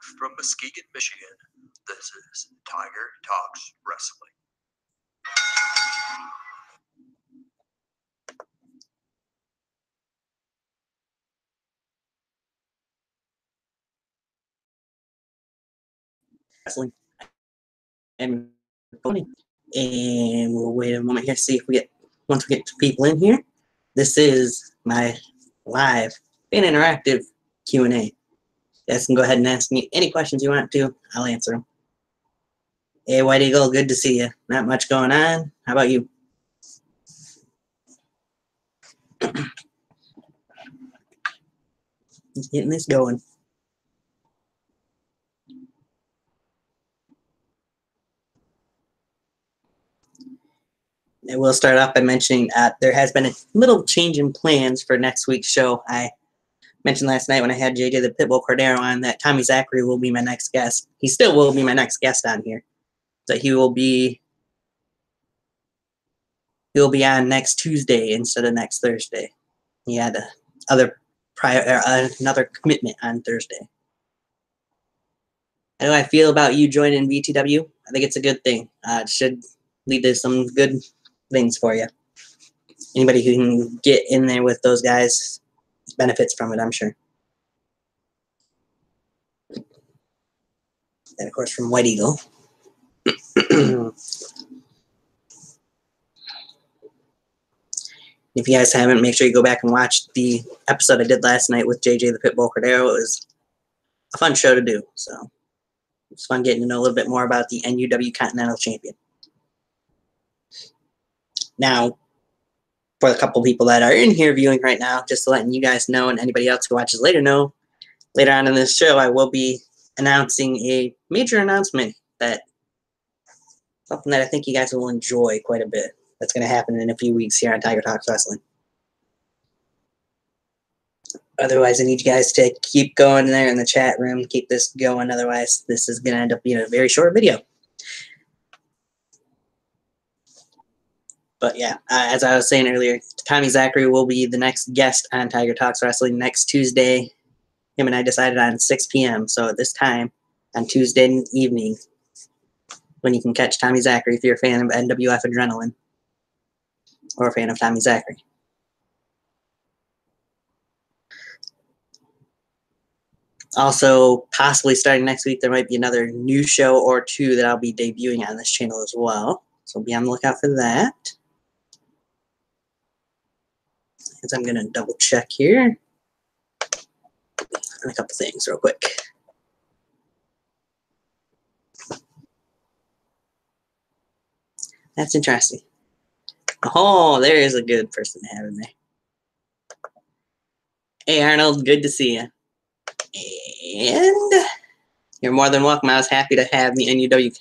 from Muskegon, Michigan, this is Tiger Talks Wrestling. Wrestling. And we'll wait a moment here to see if once we get people in here. This is my live and interactive Q and A. You guys can go ahead and ask me any questions you want to. I'll answer them. Hey, White Eagle, good to see you. Not much going on. How about you? Just getting this going. I will start off by mentioning there has been a little change in plans for next week's show. I mentioned last night when I had JJ the Pitbull Cordero on that Tommy Zachary will be my next guest. He still will be my next guest on here. So he will be on next Tuesday instead of next Thursday. He had another commitment on Thursday. How do I feel about you joining VTW? I think it's a good thing. It should lead to some good things for you. Anybody who can get in there with those guys benefits from it, I'm sure. And of course from White Eagle. If you guys haven't, make sure you go back and watch the episode I did last night with JJ the Pitbull Cordero. It was a fun show to do. So it's fun getting to know a little bit more about the NUW Continental Champion. Now, for the couple people that are in here viewing right now, just letting you guys know and anybody else who watches later know, later on in this show, I will be announcing a major announcement something that I think you guys will enjoy quite a bit. That's going to happen in a few weeks here on Tiger Talks Wrestling. Otherwise, I need you guys to keep going there in the chat room, keep this going. Otherwise, this is going to end up being a very short video. But yeah, as I was saying earlier, Tommy Zachary will be the next guest on Tiger Talks Wrestling next Tuesday. Him and I decided on 6 p.m. So at this time, on Tuesday evening, when you can catch Tommy Zachary if you're a fan of NWF Adrenaline or a fan of Tommy Zachary. Also, possibly starting next week, there might be another new show or two that I'll be debuting on this channel as well. So be on the lookout for that. As I'm going to double check here on a couple things real quick. That's interesting. Oh, there is a good person to have in there. Hey, Arnold, good to see you. And you're more than welcome. I was happy to have the NUW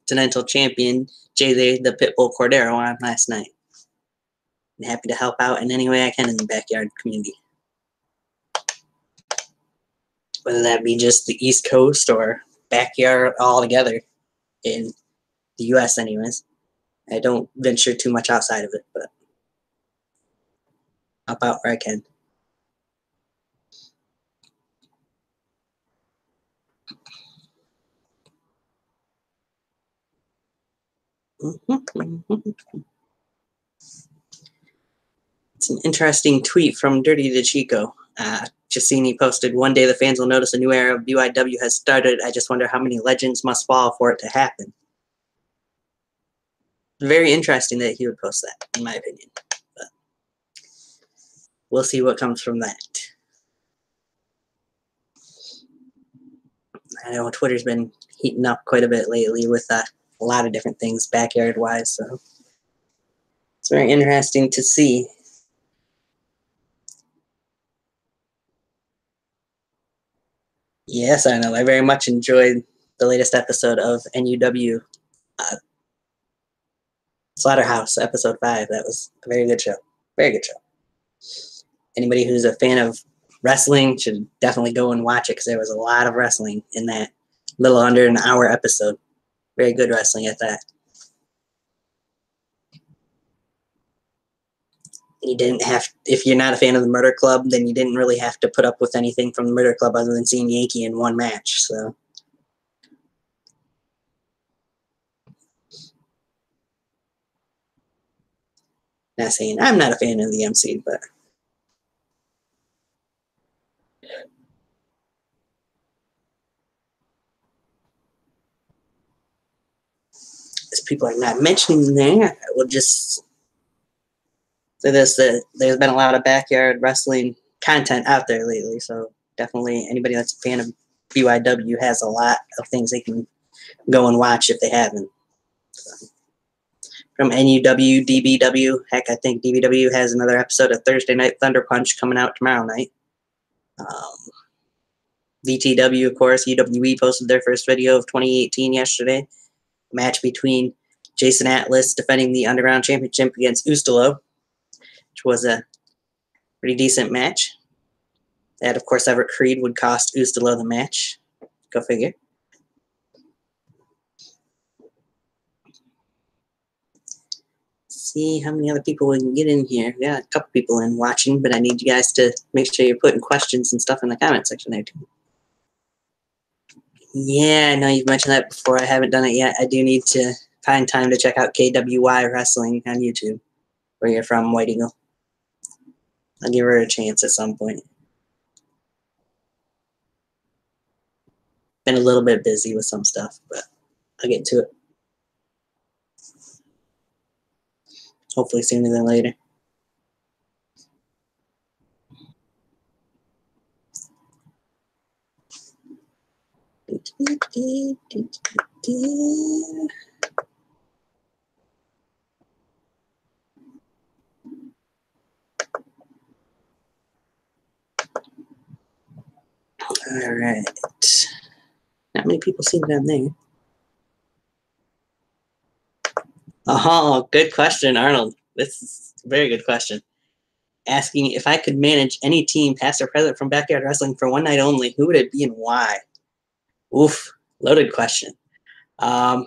Continental Champion, JJ the Pitbull Cordero, on last night. I'm happy to help out in any way I can in the backyard community. Whether that be just the East Coast or backyard altogether in the U.S. anyways. I don't venture too much outside of it, but help out where I can. It's an interesting tweet from Dirty to Chico. Giacini posted, "One day the fans will notice a new era of BYW has started. I just wonder how many legends must fall for it to happen." Very interesting that he would post that, in my opinion. But we'll see what comes from that. I know Twitter's been heating up quite a bit lately with a lot of different things backyard-wise, so it's very interesting to see. Yes, I know. I very much enjoyed the latest episode of NUW Slaughterhouse, episode 5. That was a very good show. Very good show. Anybody who's a fan of wrestling should definitely go and watch it because there was a lot of wrestling in that little under an hour episode. Very good wrestling at that. You didn't have, if you're not a fan of the Murder Club, then you didn't really have to put up with anything from the Murder Club other than seeing Yankee in one match. So Not saying I'm not a fan of the MC, but as people are not mentioning there, I will just say this, that there's been a lot of backyard wrestling content out there lately, so definitely anybody that's a fan of BYW has a lot of things they can go and watch if they haven't. So, from NUW, DBW, heck, I think DBW has another episode of Thursday Night Thunder Punch coming out tomorrow night. VTW, of course, UWE posted their first video of 2018 yesterday. A match between Jason Atlas defending the Underground Championship against Ustalo, which was a pretty decent match. That, of course, Everett Creed would cost Ustalo the match. Go figure. See how many other people we can get in here. We got a couple people in watching, but I need you guys to make sure you're putting questions and stuff in the comment section there, too. Yeah, I know you've mentioned that before. I haven't done it yet. I do need to find time to check out KWY Wrestling on YouTube, where you're from, White Eagle. I'll give her a chance at some point. Been a little bit busy with some stuff, but I'll get to it. Hopefully sooner than later. All right. Not many people see down there. Oh, good question, Arnold. This is a very good question. Asking if I could manage any team, past or present, from Backyard Wrestling for one night only, who would it be and why? Oof, loaded question. There's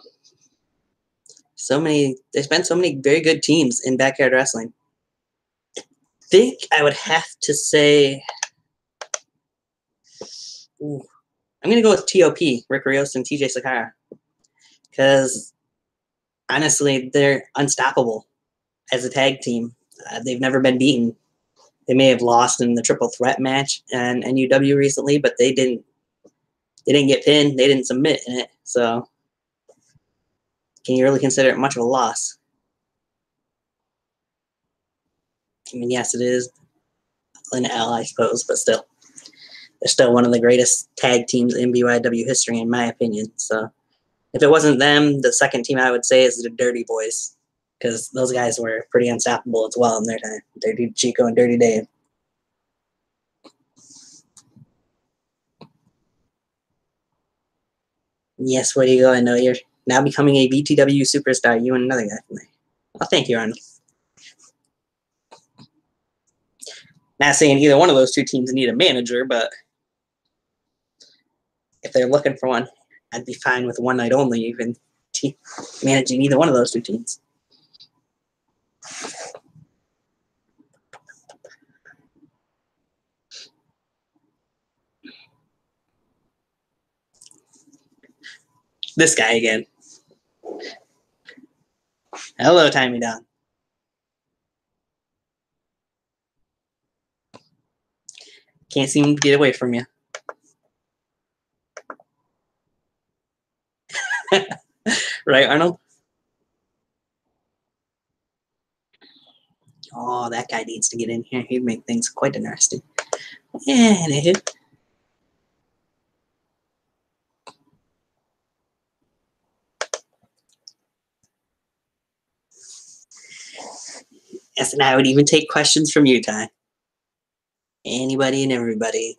been so many very good teams in Backyard Wrestling. I think I would have to say, I'm going to go with TOP, Rick Rios and TJ Sakara. Because, honestly, they're unstoppable as a tag team. They've never been beaten. They may have lost in the triple threat match and NUW recently, but they didn't get pinned. They didn't submit in it. So, can you really consider it much of a loss? I mean, yes, it is an L, I suppose, but still. They're still one of the greatest tag teams in BYW history, in my opinion. So, if it wasn't them, the second team I would say is the Dirty Boys, because those guys were pretty unstoppable as well in their time. Dirty Chico and Dirty Dave. Yes, where do you go? I know you're now becoming a BTW superstar, you and another guy from there. Well, thank you, Arnold. Not saying either one of those two teams need a manager, but if they're looking for one, I'd be fine with one night only, even managing either one of those two teams. This guy again. Hello, Timey Down. Can't seem to get away from you. Right, Arnold? Oh, that guy needs to get in here. He'd make things quite interesting. Anywho. Yes, and I would even take questions from you, Ty. Anybody and everybody.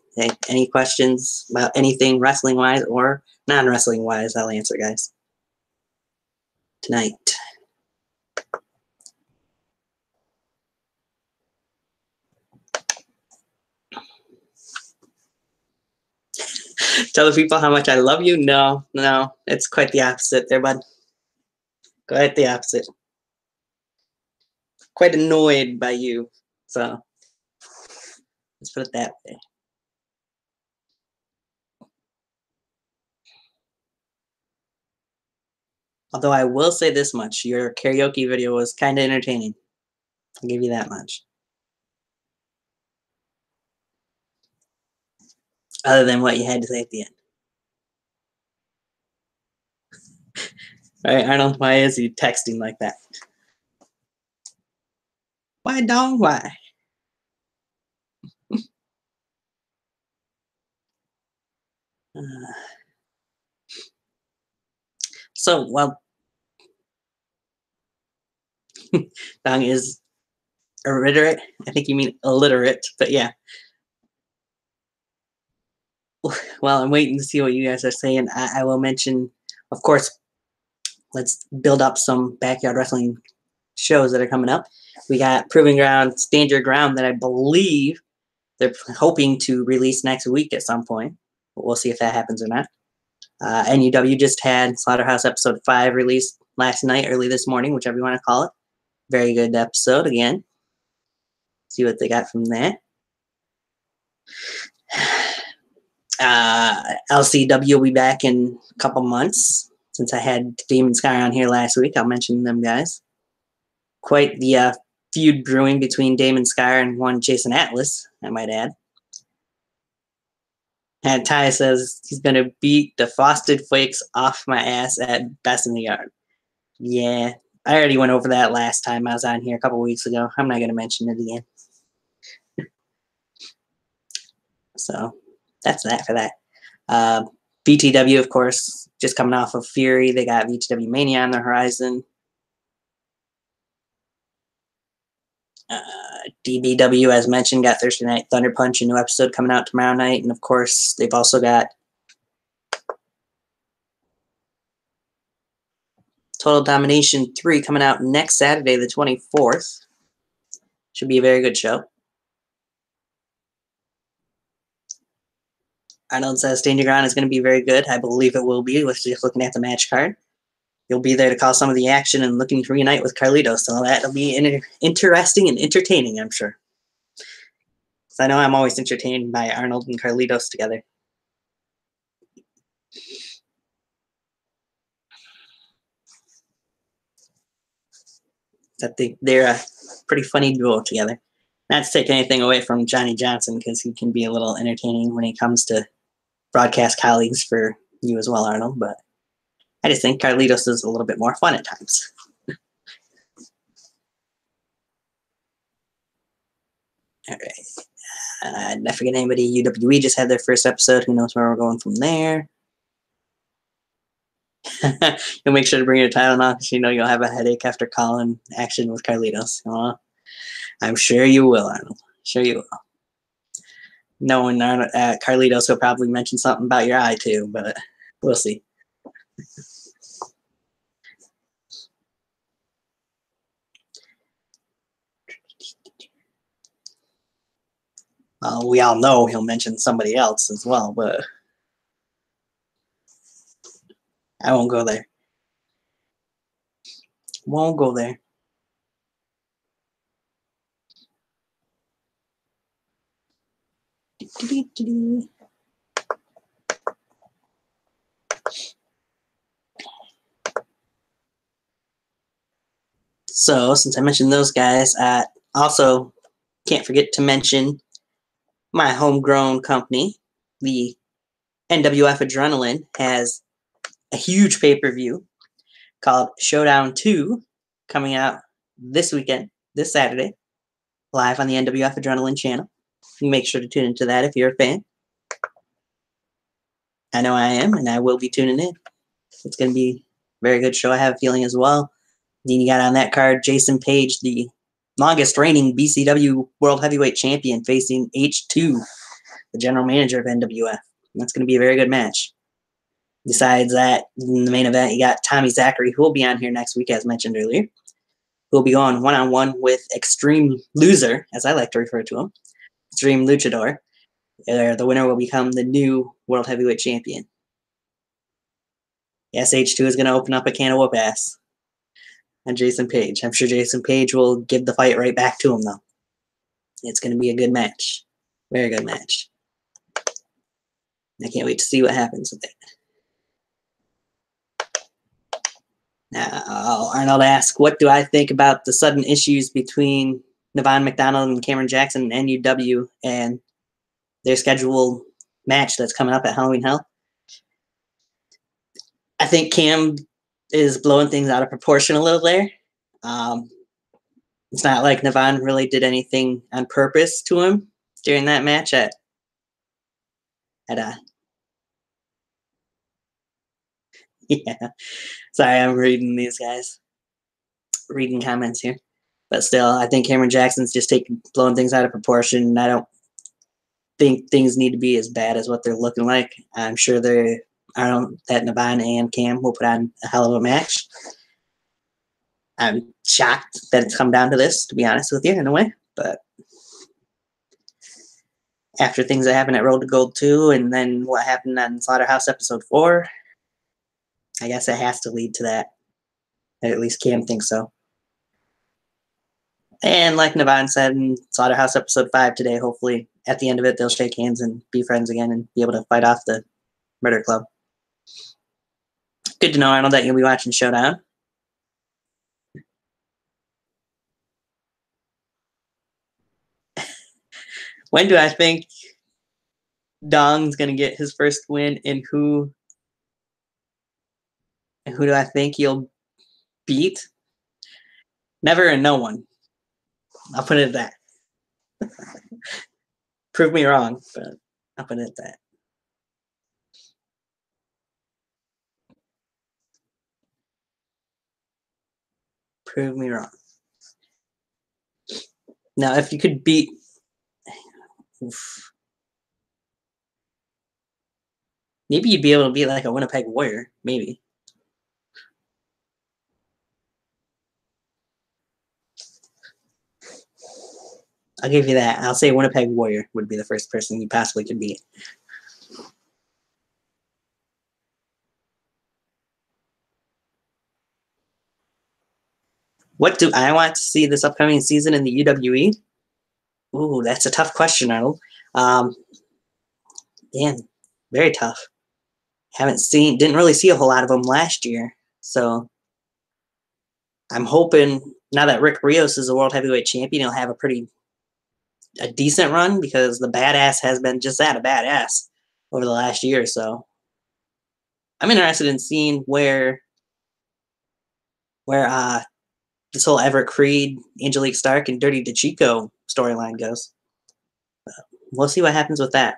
Any questions about anything wrestling-wise or non-wrestling-wise, I'll answer, guys. Tonight. Tell the people how much I love you? No, it's quite the opposite there, bud. Quite the opposite. Quite annoyed by you, so let's put it that way. Although I will say this much, your karaoke video was kind of entertaining. I'll give you that much. Other than what you had to say at the end. All right, Arnold, why is he texting like that? Why, dog? Why? So, well, Dong is illiterate. I think you mean illiterate, but yeah. Well, I'm waiting to see what you guys are saying. I will mention, of course, let's build up some backyard wrestling shows that are coming up. We got Proving Ground, Stand Your Ground that I believe they're hoping to release next week at some point. But we'll see if that happens or not. NUW just had Slaughterhouse episode 5 released last night, early this morning, whichever you want to call it. Very good episode again. See what they got from there. LCW will be back in a couple months. Since I had Demon Sky on here last week, I'll mention them guys. Quite the feud brewing between Damon Sky and one Jason Atlas, I might add. And Ty says he's going to beat the Frosted Flakes off my ass at Best in the Yard. Yeah, I already went over that last time I was on here a couple weeks ago. I'm not going to mention it again. So that's that for that. VTW, of course, just coming off of Fury. They got VTW Mania on the horizon. DBW, as mentioned, got Thursday Night Thunder Punch, a new episode coming out tomorrow night. And, of course, they've also got Total Domination 3 coming out next Saturday, the 24th. Should be a very good show. Arnold says Stand Your Ground is going to be very good. I believe it will be, with just looking at the match card. You'll be there to call some of the action and looking to reunite with Carlitos. So that'll be interesting and entertaining, I'm sure. So I know I'm always entertained by Arnold and Carlitos together. I think they're a pretty funny duo together. Not to take anything away from Johnny Johnson, because he can be a little entertaining when it comes to broadcast colleagues for you as well, Arnold. But I just think Carlitos is a little bit more fun at times. All right. I forget anybody. UWE just had their first episode. Who knows where we're going from there? You'll make sure to bring your Tylenol because you know you'll have a headache after calling action with Carlitos. I'm sure you will, Arnold. Sure you will. Knowing Carlitos will probably mention something about your eye too, but we'll see. We all know he'll mention somebody else as well, but I won't go there. Won't go there. So, since I mentioned those guys, also can't forget to mention my homegrown company, the NWF Adrenaline, has a huge pay-per-view called Showdown 2 coming out this weekend, this Saturday, live on the NWF Adrenaline channel. Make sure to tune into that if you're a fan. I know I am, and I will be tuning in. It's going to be a very good show, I have a feeling as well. Then you got on that card Jason Page, the longest reigning BCW World Heavyweight Champion, facing H2, the general manager of NWF. That's going to be a very good match. Besides that, in the main event, you got Tommy Zachary, who will be on here next week, as mentioned earlier, who will be going one-on-one with Extreme Loser, as I like to refer to him, Extreme Luchador. The winner will become the new World Heavyweight Champion. Yes, H2 is going to open up a can of whoop ass on Jason Page. I'm sure Jason Page will give the fight right back to him, though. It's going to be a good match. Very good match. I can't wait to see what happens with it. Arnold asks, what do I think about the sudden issues between Navon McDonald and Cameron Jackson and NUW and their scheduled match that's coming up at Halloween Hell? I think Cam is blowing things out of proportion a little there. It's not like Navon really did anything on purpose to him during that match at yeah. Sorry, I'm reading these guys. Reading comments here. But still, I think Cameron Jackson's just blowing things out of proportion. I don't think things need to be as bad as what they're looking like. I'm sure that Navon and Cam will put on a hell of a match. I'm shocked that it's come down to this, to be honest with you, in a way. But after things that happened at Road to Gold 2 and then what happened on Slaughterhouse Episode 4, I guess it has to lead to that. At least Cam thinks so. And like Navon said in Slaughterhouse Episode 5 today, hopefully at the end of it, they'll shake hands and be friends again and be able to fight off the Murder Club. Good to know, Arnold, that you'll be watching Showdown. When do I think Dong's going to get his first win, and who do I think he'll beat? Never and no one. I'll put it at that. Prove me wrong, but I'll put it at that. Prove me wrong. Now, if you could beat... Oof. Maybe you'd be able to beat like a Winnipeg Warrior. Maybe. I'll give you that. I'll say Winnipeg Warrior would be the first person you possibly could beat. What do I want to see this upcoming season in the UWE? Ooh, that's a tough question, Arnold. Man, very tough. Didn't really see a whole lot of them last year. So I'm hoping now that Rick Rios is a world heavyweight champion, he'll have a decent run, because the badass has been just that, a badass over the last year or so. I'm interested in seeing where this whole Everett Creed, Angelique Stark, and Dirty DeChico storyline goes. We'll see what happens with that,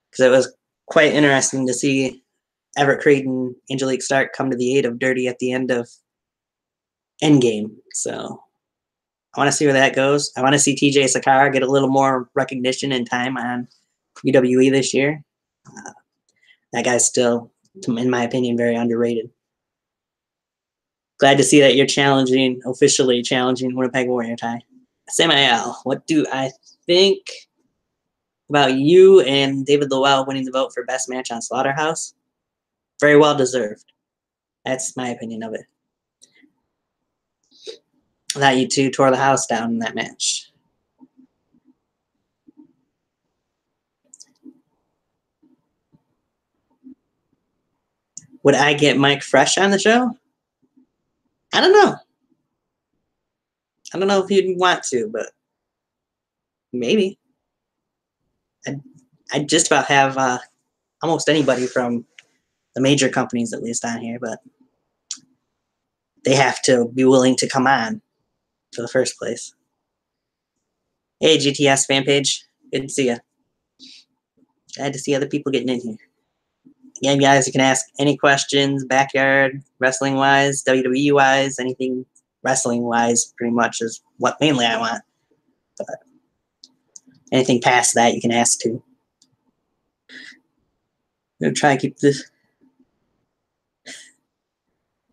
because it was quite interesting to see Everett Creed and Angelique Stark come to the aid of Dirty at the end of Endgame. So I want to see where that goes. I want to see TJ Sakara get a little more recognition and time on UWE this year. That guy's still, in my opinion, very underrated. Glad to see that you're officially challenging Winnipeg Warrior, Ty. Samael, what do I think about you and David Lowell winning the vote for best match on Slaughterhouse? Very well deserved. That's my opinion of it. I thought you two tore the house down in that match. Would I get Mike Fresh on the show? I don't know. I don't know if you'd want to, but maybe. I'd just about have almost anybody from the major companies at least on here, but they have to be willing to come on for the first place. Hey, GTS fan page. Good to see you. Glad to see other people getting in here. Again, guys, you can ask any questions, backyard, wrestling-wise, WWE-wise, anything wrestling-wise pretty much is what mainly I want. But anything past that, you can ask too. I'm going to try and keep this.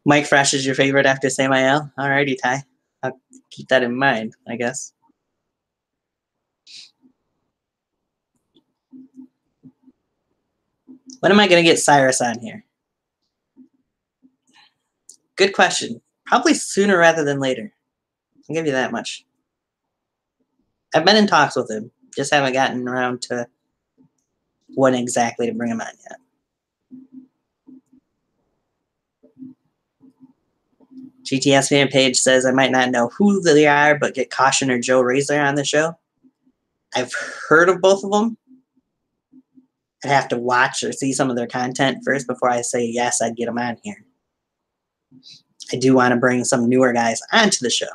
Mike Fresh is your favorite after Samael? Alrighty, Ty. I'll keep that in mind, I guess. When am I going to get Cyrus on here? Good question. Probably sooner rather than later. I'll give you that much. I've been in talks with him. Just haven't gotten around to when exactly to bring him on yet. GTS fan page says I might not know who they are, but get Caution or Joe Razor on the show. I've heard of both of them. I'd have to watch or see some of their content first before I say yes, I'd get them on here. I do want to bring some newer guys onto the show.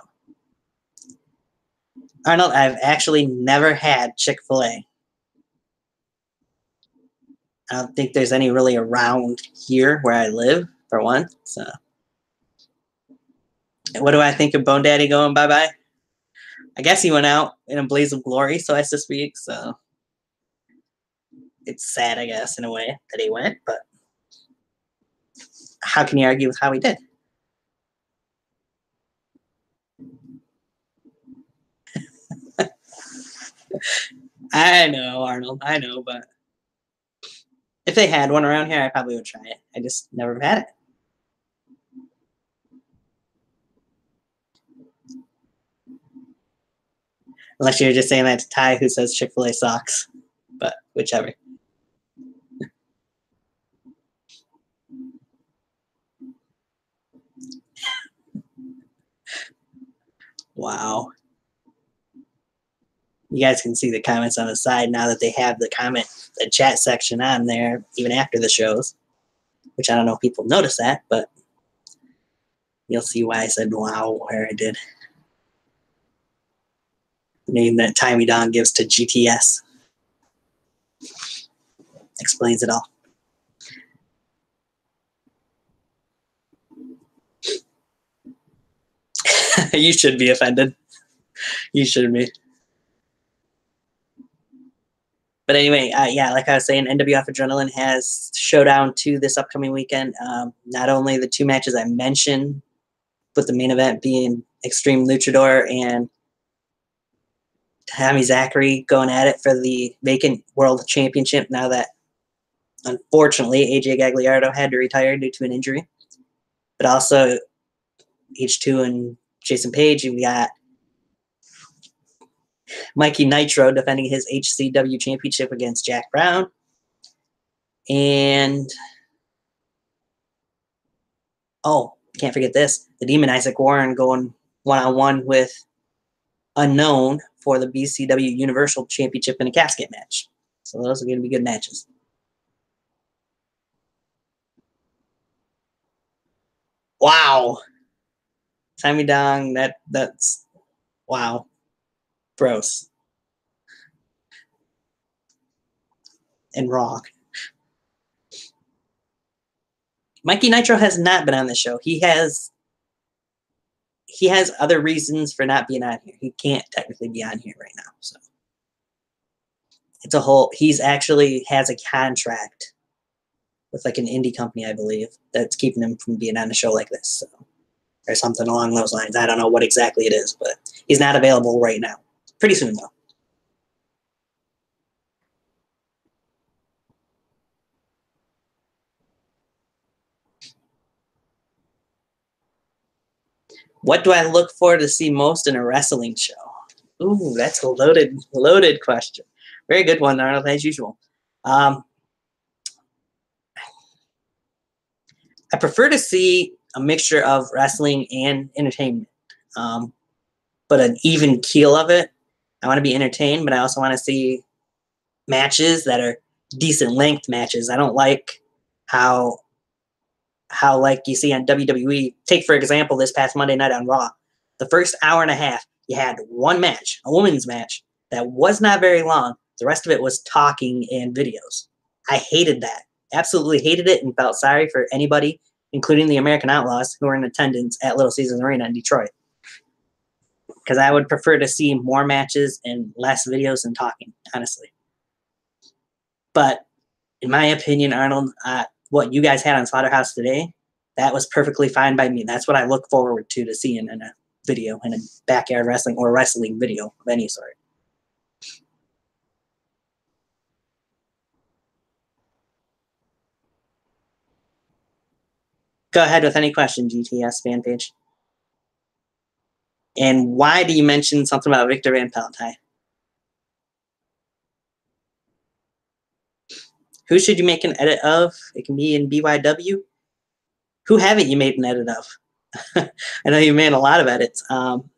Arnold, I've actually never had Chick-fil-A. I don't think there's any really around here where I live, for one. So, what do I think of Bone Daddy going bye-bye? I guess he went out in a blaze of glory, so as to speak. So, it's sad, I guess, in a way that he went. But how can you argue with how he did? I know, Arnold. I know, but if they had one around here, I probably would try it. I just never had it. Unless you're just saying that to Ty, who says Chick-fil-A sucks. But whichever. Wow. You guys can see the comments on the side now that they have the chat section on there, even after the shows. Which I don't know if people notice that, but you'll see why I said wow where I did. The name that Tommy Don gives to GTS explains it all. You should be offended. You should be. But anyway, yeah, like I was saying, NWF Adrenaline has Showdown 2 this upcoming weekend. Not only the two matches I mentioned, with the main event being Extreme Luchador and Tommy Zachary going at it for the vacant World Championship now that, unfortunately, AJ Gagliardo had to retire due to an injury. But also, H2 and Jason Page, we got Mikey Nitro defending his HCW championship against Jack Brown. And, oh, can't forget this. The Demon Isaac Warren going one-on-one with Unknown for the BCW Universal Championship in a casket match. So those are going to be good matches. Wow. Tommy Dong, that's, wow. Gross. And wrong. Mikey Nitro has not been on the show. He has other reasons for not being on here. He can't technically be on here right now. So it's a whole, he's actually has a contract with like an indie company, I believe, that's keeping him from being on a show like this. So, or something along those lines. I don't know what exactly it is, but he's not available right now. Pretty soon though. What do I look for to see most in a wrestling show? Ooh, that's a loaded question. Very good one, Arnold, as usual. I prefer to see a mixture of wrestling and entertainment, but an even keel of it. I want to be entertained, but I also want to see matches that are decent length matches. I don't like how like you see on WWE. Take, for example, this past Monday night on Raw. The first hour and a half, you had one match, a women's match, that was not very long. The rest of it was talking and videos. I hated that. Absolutely hated it and felt sorry for anybody, including the American Outlaws, who were in attendance at Little Caesars Arena in Detroit. Because I would prefer to see more matches and less videos and talking, honestly. But in my opinion, Arnold, what you guys had on Slaughterhouse today, that was perfectly fine by me. That's what I look forward to seeing in a video, in a backyard wrestling or wrestling video of any sort. Go ahead with any question, GTS fan page. And why do you mention something about Victor Van Pelt, Ty? Who should you make an edit of? It can be in BYW. Who haven't you made an edit of? I know you made a lot of edits. Man,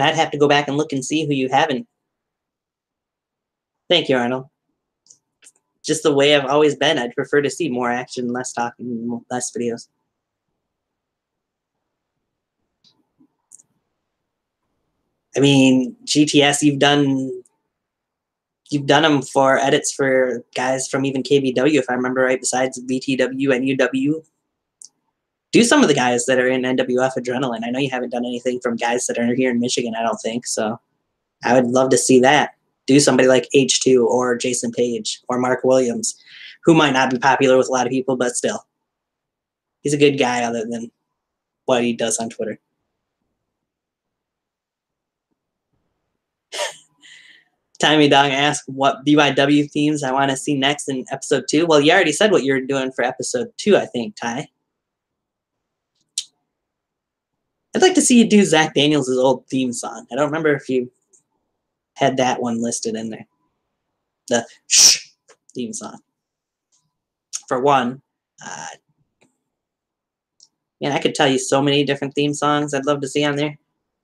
I'd have to go back and look and see who you haven't. Thank you, Arnold. Just the way I've always been. I'd prefer to see more action, less talking, less videos. I mean, GTS, you've done them for edits for guys from even KBW, if I remember right, besides BTW and UW. Do some of the guys that are in NWF Adrenaline. I know you haven't done anything from guys that are here in Michigan, I don't think. So I would love to see that. Do somebody like H2 or Jason Page or Mark Williams, who might not be popular with a lot of people, but still. He's a good guy other than what he does on Twitter. Tommy Dong asked what BYW themes I want to see next in episode 2. Well, you already said what you're doing for episode 2, I think, Ty. I'd like to see you do Zach Daniels' old theme song. I don't remember if you had that one listed in there. The shh theme song. For one, man, I could tell you so many different theme songs I'd love to see on there.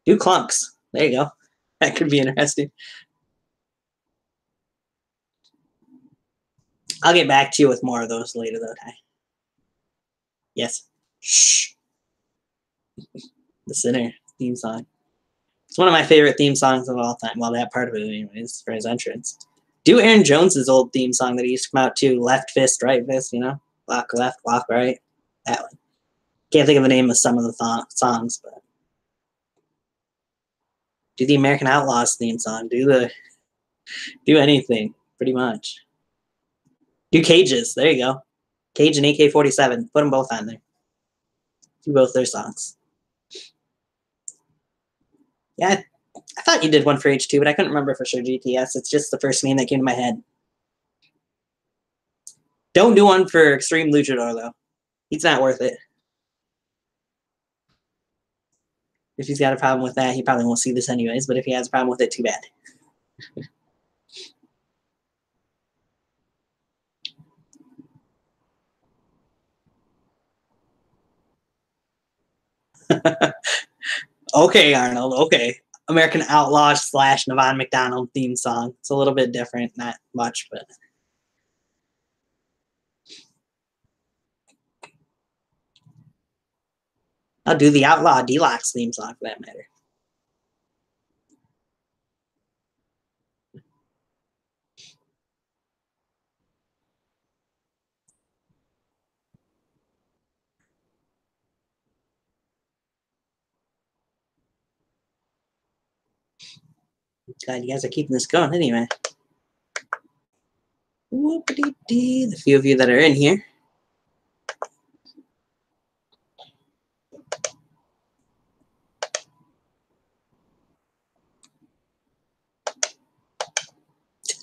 Do Clunks. There you go. That could be interesting. I'll get back to you with more of those later, though, Ty. Yes. Shh. The Sinner theme song. It's one of my favorite theme songs of all time. Well, that part of it, anyways, for his entrance. Do Aaron Jones's old theme song that he used to come out to, left fist, right fist, you know? Walk left, walk right. That one. Can't think of the name of some of the songs, but do the American Outlaws theme song. Do anything, pretty much. Do Cages. There you go. Cage and AK-47. Put them both on there. Do both their songs. Yeah, I thought you did one for H2, but I couldn't remember for sure GTS. It's just the first name that came to my head. Don't do one for Extreme Luchador, though. He's not worth it. If he's got a problem with that, he probably won't see this anyways, but if he has a problem with it, too bad. Okay, Arnold, okay. American Outlaw / Navon McDonald theme song. It's a little bit different, not much, but... I'll do the Outlaw Deluxe theme song for that matter. God, you guys are keeping this going anyway. Whoop-a-dee-dee. The few of you that are in here.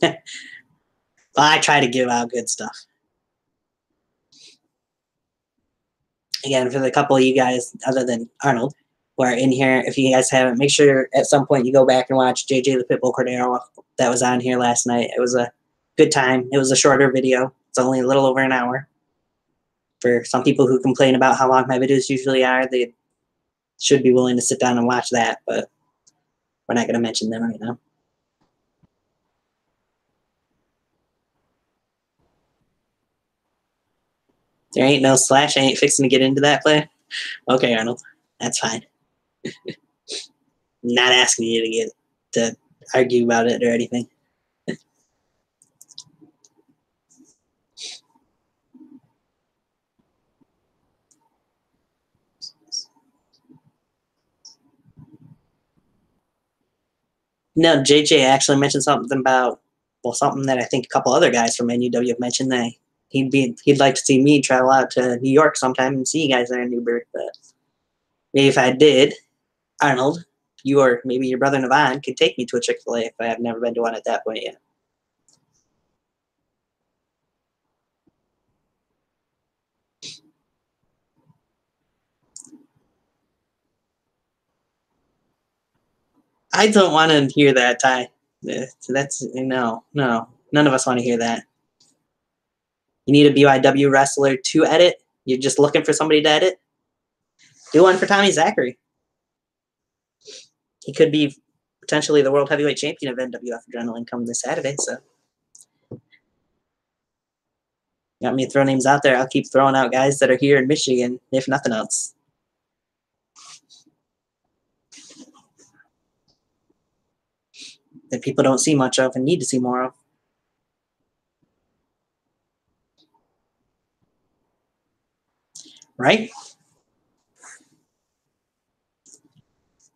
Well, I try to give out good stuff. Again, for the couple of you guys, other than Arnold, who are in here, if you guys haven't, make sure at some point you go back and watch JJ the Pitbull Cordero that was on here last night. It was a good time. It was a shorter video. It's only a little over an hour. For some people who complain about how long my videos usually are, they should be willing to sit down and watch that, but we're not going to mention them right now. There ain't no slash. I ain't fixing to get into that play. Okay, Arnold. That's fine. Not asking you to get to argue about it or anything. No, JJ actually mentioned something about, well, something that I think a couple other guys from NUW have mentioned, that he'd like to see me travel out to New York sometime and see you guys there in Newburgh. But maybe if I did, Arnold, you or maybe your brother Navon could take me to a Chick-fil-A if I have never been to one at that point yet. I don't want to hear that, Ty. That's no. None of us want to hear that. You need a BYW wrestler to edit? You're just looking for somebody to edit? Do one for Tommy Zachary. He could be potentially the world heavyweight champion of NWF Adrenaline come this Saturday. So, you want me to throw names out there? I'll keep throwing out guys that are here in Michigan, if nothing else. That people don't see much of and need to see more of. Right?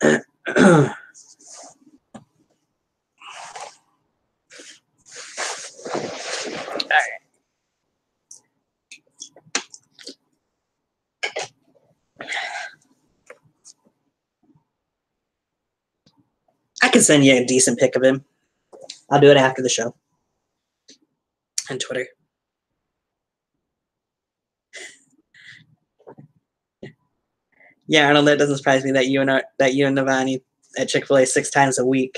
All right. I can send you a decent pic of him. I'll do it after the show. On Twitter. Yeah, Arnold, that doesn't surprise me that you and Navani at Chick-fil-A 6 times a week.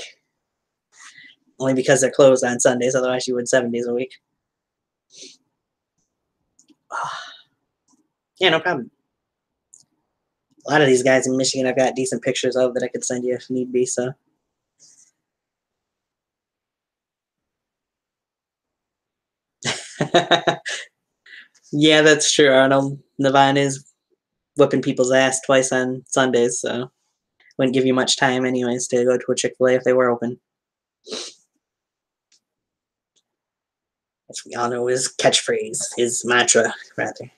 Only because they're closed on Sundays, otherwise you would 7 days a week. Yeah, no problem. A lot of these guys in Michigan I've got decent pictures of that I could send you if need be, so. Yeah, that's true, Arnold. Navine is whipping people's ass twice on Sundays, so wouldn't give you much time anyways to go to a Chick-fil-A if they were open. As we all know his catchphrase, his mantra, rather.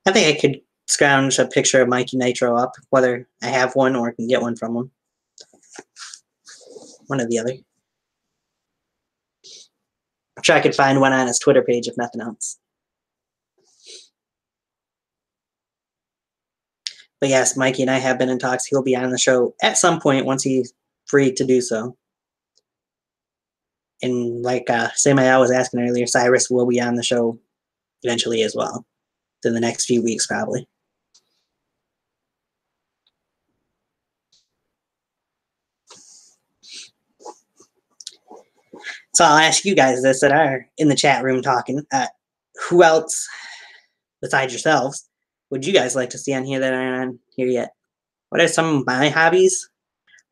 I think I could scrounge a picture of Mikey Nitro up, whether I have one or can get one from him. One or the other. I'm sure I could find one on his Twitter page, if nothing else. But yes, Mikey and I have been in talks. He'll be on the show at some point once he's free to do so. And like same I was asking earlier, Cyrus will be on the show eventually as well. In the next few weeks, probably. So I'll ask you guys this that are in the chat room talking. Who else, besides yourselves, would you guys like to see on here that aren't on here yet? What are some of my hobbies?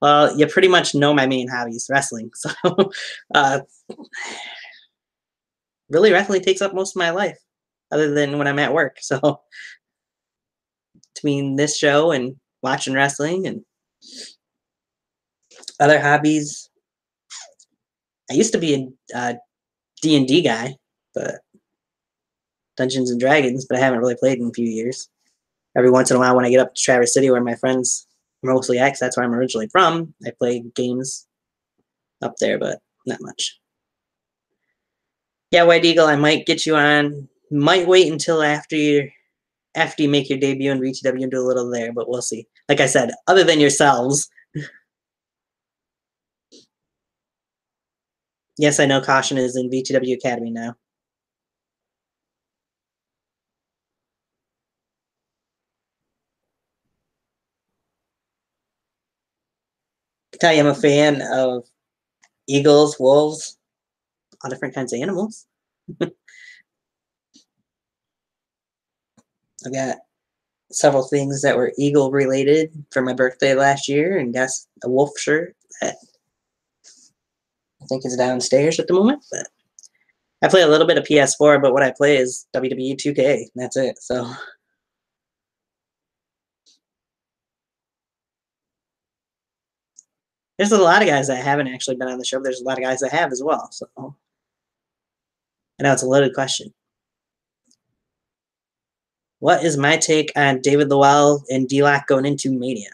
Well, you pretty much know my main hobbies, wrestling. So really, wrestling takes up most of my life, other than when I'm at work. So between this show and watching wrestling and other hobbies, I used to be a D&D guy, but Dungeons and Dragons, but I haven't really played in a few years. Every once in a while when I get up to Traverse City where my friends are mostly at, 'cause that's where I'm originally from, I play games up there, but not much. Yeah, White Eagle, I might get you on. Might wait until after you make your debut in VTW and do a little there, but we'll see. Like I said, other than yourselves. Yes, I know Caution is in VTW Academy now. I can tell you I'm a fan of eagles, wolves, all different kinds of animals. I've got several things that were eagle related for my birthday last year and got a wolf shirt that I think is downstairs at the moment. But I play a little bit of PS4, but what I play is WWE 2K, and that's it. So there's a lot of guys that haven't actually been on the show. There's a lot of guys that have as well. So I know it's a loaded question. What is my take on David Lowell and D-Lock going into Mania?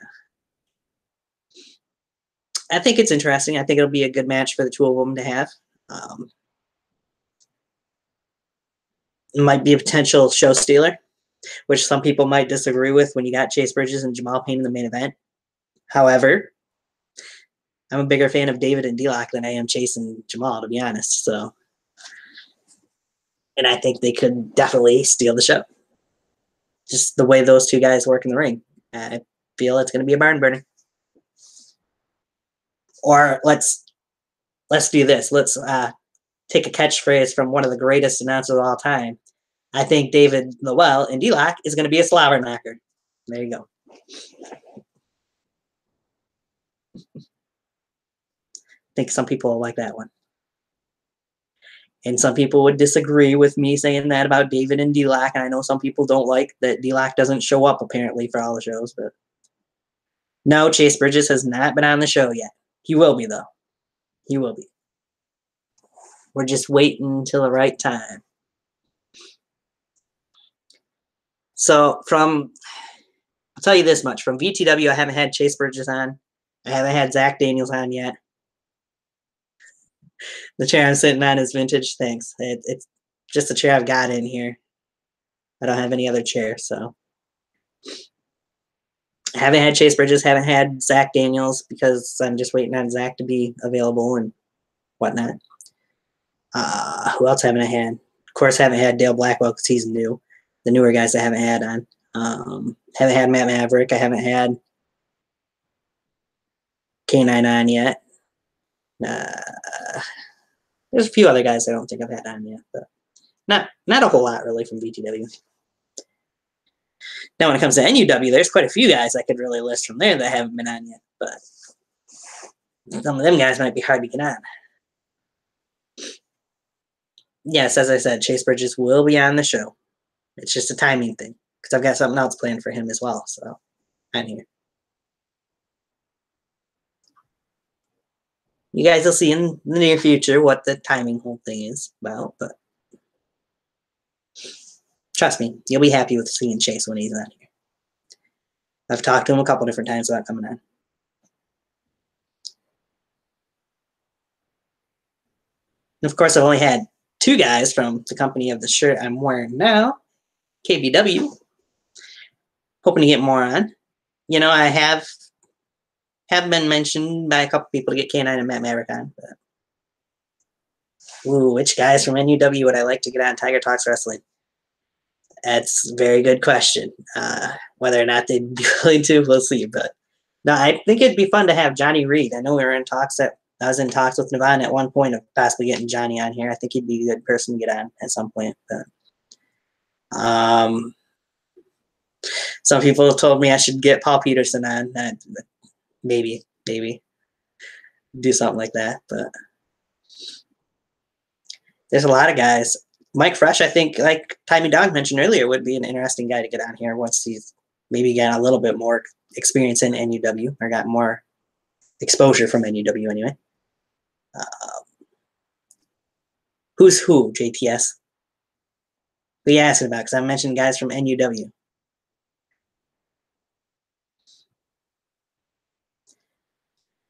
I think it's interesting. I think it'll be a good match for the two of them to have. It might be a potential show stealer, which some people might disagree with when you got Chase Bridges and Jamal Payne in the main event. However, I'm a bigger fan of David and D-Lock than I am Chase and Jamal, to be honest. So, and I think they could definitely steal the show. Just the way those two guys work in the ring. I feel it's going to be a barn burner. Or let's do this. Let's take a catchphrase from one of the greatest announcers of all time, I think David Lowell and D-Lock is going to be a slobber knocker. There you go. I think some people will like that one. And some people would disagree with me saying that about David and D-Lock. And I know some people don't like that D-Lock doesn't show up apparently for all the shows. But no, Chase Bridges has not been on the show yet. He will be, though. He will be. We're just waiting until the right time. So I'll tell you this much. From VTW, I haven't had Chase Bridges on. I haven't had Zach Daniels on yet. The chair I'm sitting on is vintage. Thanks. It's just the chair I've got in here. I don't have any other chair, so. I haven't had Chase Bridges, haven't had Zach Daniels because I'm just waiting on Zach to be available and whatnot. Who else haven't I had? Of course, haven't had Dale Blackwell because he's new. The newer guys I haven't had on. Haven't had Matt Maverick. I haven't had K9 on yet. There's a few other guys I don't think I've had on yet, but not a whole lot really from VTW. Now, when it comes to NUW, there's quite a few guys I could really list from there that haven't been on yet, but some of them guys might be hard to get on. Yes, as I said, Chase Bridges will be on the show. It's just a timing thing because I've got something else planned for him as well, so I'm here. You guys will see in the near future what the timing whole thing is about, but trust me, you'll be happy with seeing Chase when he's on here. I've talked to him a couple different times about coming on. And of course, I've only had two guys from the company of the shirt I'm wearing now, KBW. Hoping to get more on. You know, I have been mentioned by a couple people to get K9 and Matt Maverick on. But, which guys from NUW would I like to get on Tiger Talks Wrestling? That's a very good question. Whether or not they'd be willing to, we'll see. But no, I think it'd be fun to have Johnny Reed. I know we were in talks I was in talks with Navon at one point of possibly getting Johnny on here. I think he'd be a good person to get on at some point. But some people have told me I should get Paul Peterson on. Maybe do something like that. But there's a lot of guys. Mike Fresh, I think, like Timmy Dog mentioned earlier, would be an interesting guy to get on here once he's maybe got a little bit more experience in NUW or got more exposure from NUW anyway. Who's who, JTS? Who you asking about? Because I mentioned guys from NUW.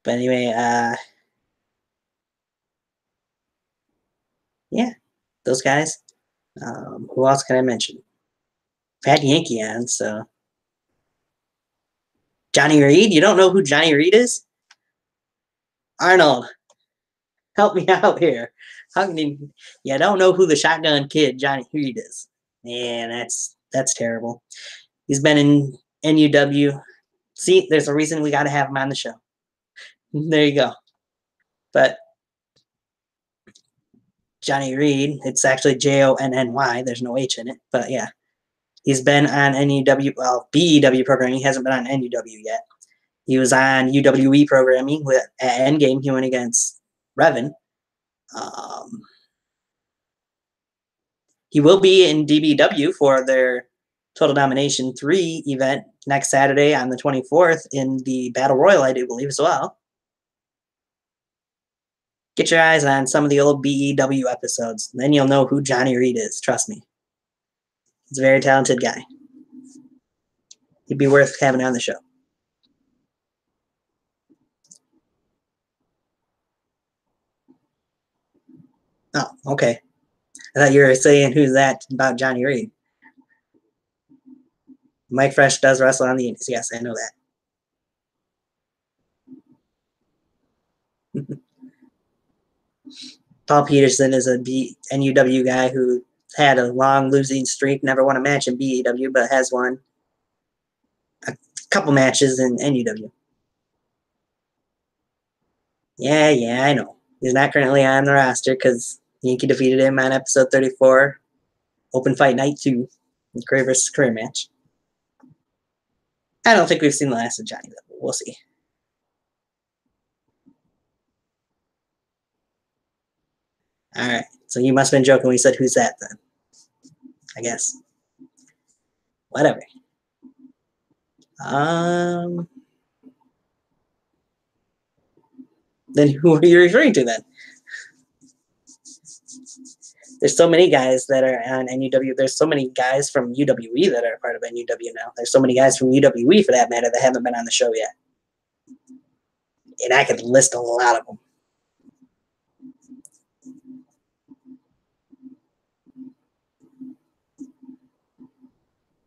But anyway, yeah, those guys. Who else can I mention? I've had Yankee on, so. Johnny Reed? You don't know who Johnny Reed is? Arnold, help me out here. How can you don't know who the Shotgun Kid Johnny Reed is? Man, that's terrible. He's been in NUW. See, there's a reason we got to have him on the show. There you go. But Johnny Reed, it's actually Jonny. There's no H in it, but yeah. He's been on NUW, well, BEW programming. He hasn't been on NUW yet. He was on UWE programming at Endgame. He went against Revan. He will be in DBW for their Total Domination 3 event next Saturday on the 24th in the Battle Royal, I do believe, as well. Get your eyes on some of the old BEW episodes. Then you'll know who Johnny Reed is. Trust me. He's a very talented guy. He'd be worth having on the show. Oh, okay. I thought you were saying who's that about Johnny Reed. Mike Fresh does wrestle on the Indies. Yes, I know that. Paul Peterson is a NUW guy who had a long losing streak, never won a match in BEW, but has won a couple matches in NUW. Yeah, I know. He's not currently on the roster because Yankee defeated him on episode 34 Open Fight Night 2, career versus career match. I don't think we've seen the last of Johnny, though. We'll see. All right. So you must have been joking when you said, who's that then? I guess. Whatever. Then who are you referring to then? There's so many guys that are on NUW. There's so many guys from UWE that are part of NUW now. There's so many guys from UWE, for that matter, that haven't been on the show yet. And I could list a lot of them.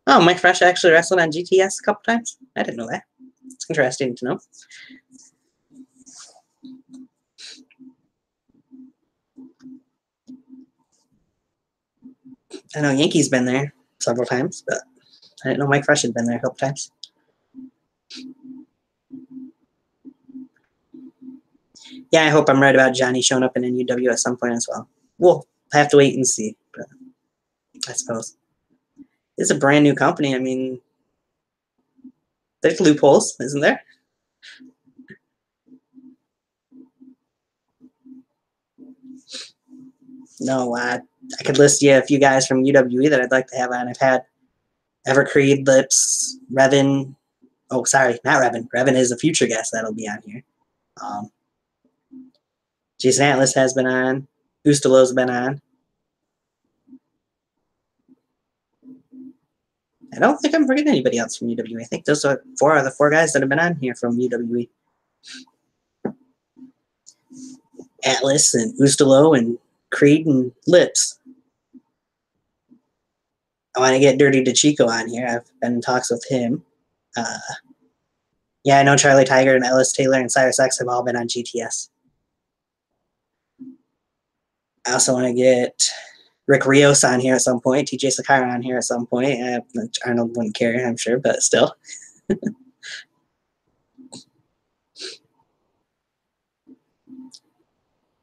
Oh, Mike Fresh actually wrestled on GTS a couple times? I didn't know that. It's interesting to know. I know Yankee's been there several times, but I didn't know Mike Fresh had been there a couple times. Yeah, I hope I'm right about Johnny showing up in NUW at some point as well. We'll have to wait and see, but I suppose. It's a brand new company. I mean, there's loopholes, isn't there? No, I could list you a few guys from UWE that I'd like to have on. I've had Evercreed, Lips, Revan. Oh, sorry, not Revan. Revan is a future guest that'll be on here. Jason Atlas has been on. Ustalo's been on. I don't think I'm forgetting anybody else from UWE. I think those are the four guys that have been on here from UWE. Atlas and Ustalo and Creed and Lips. I want to get Dirty DeChico on here. I've been in talks with him. Yeah, I know Charlie Tiger and Ellis Taylor and Cyrus X have all been on GTS. I also want to get Rick Rios on here at some point, TJ Sakara on here at some point. Arnold wouldn't care, I'm sure, but still.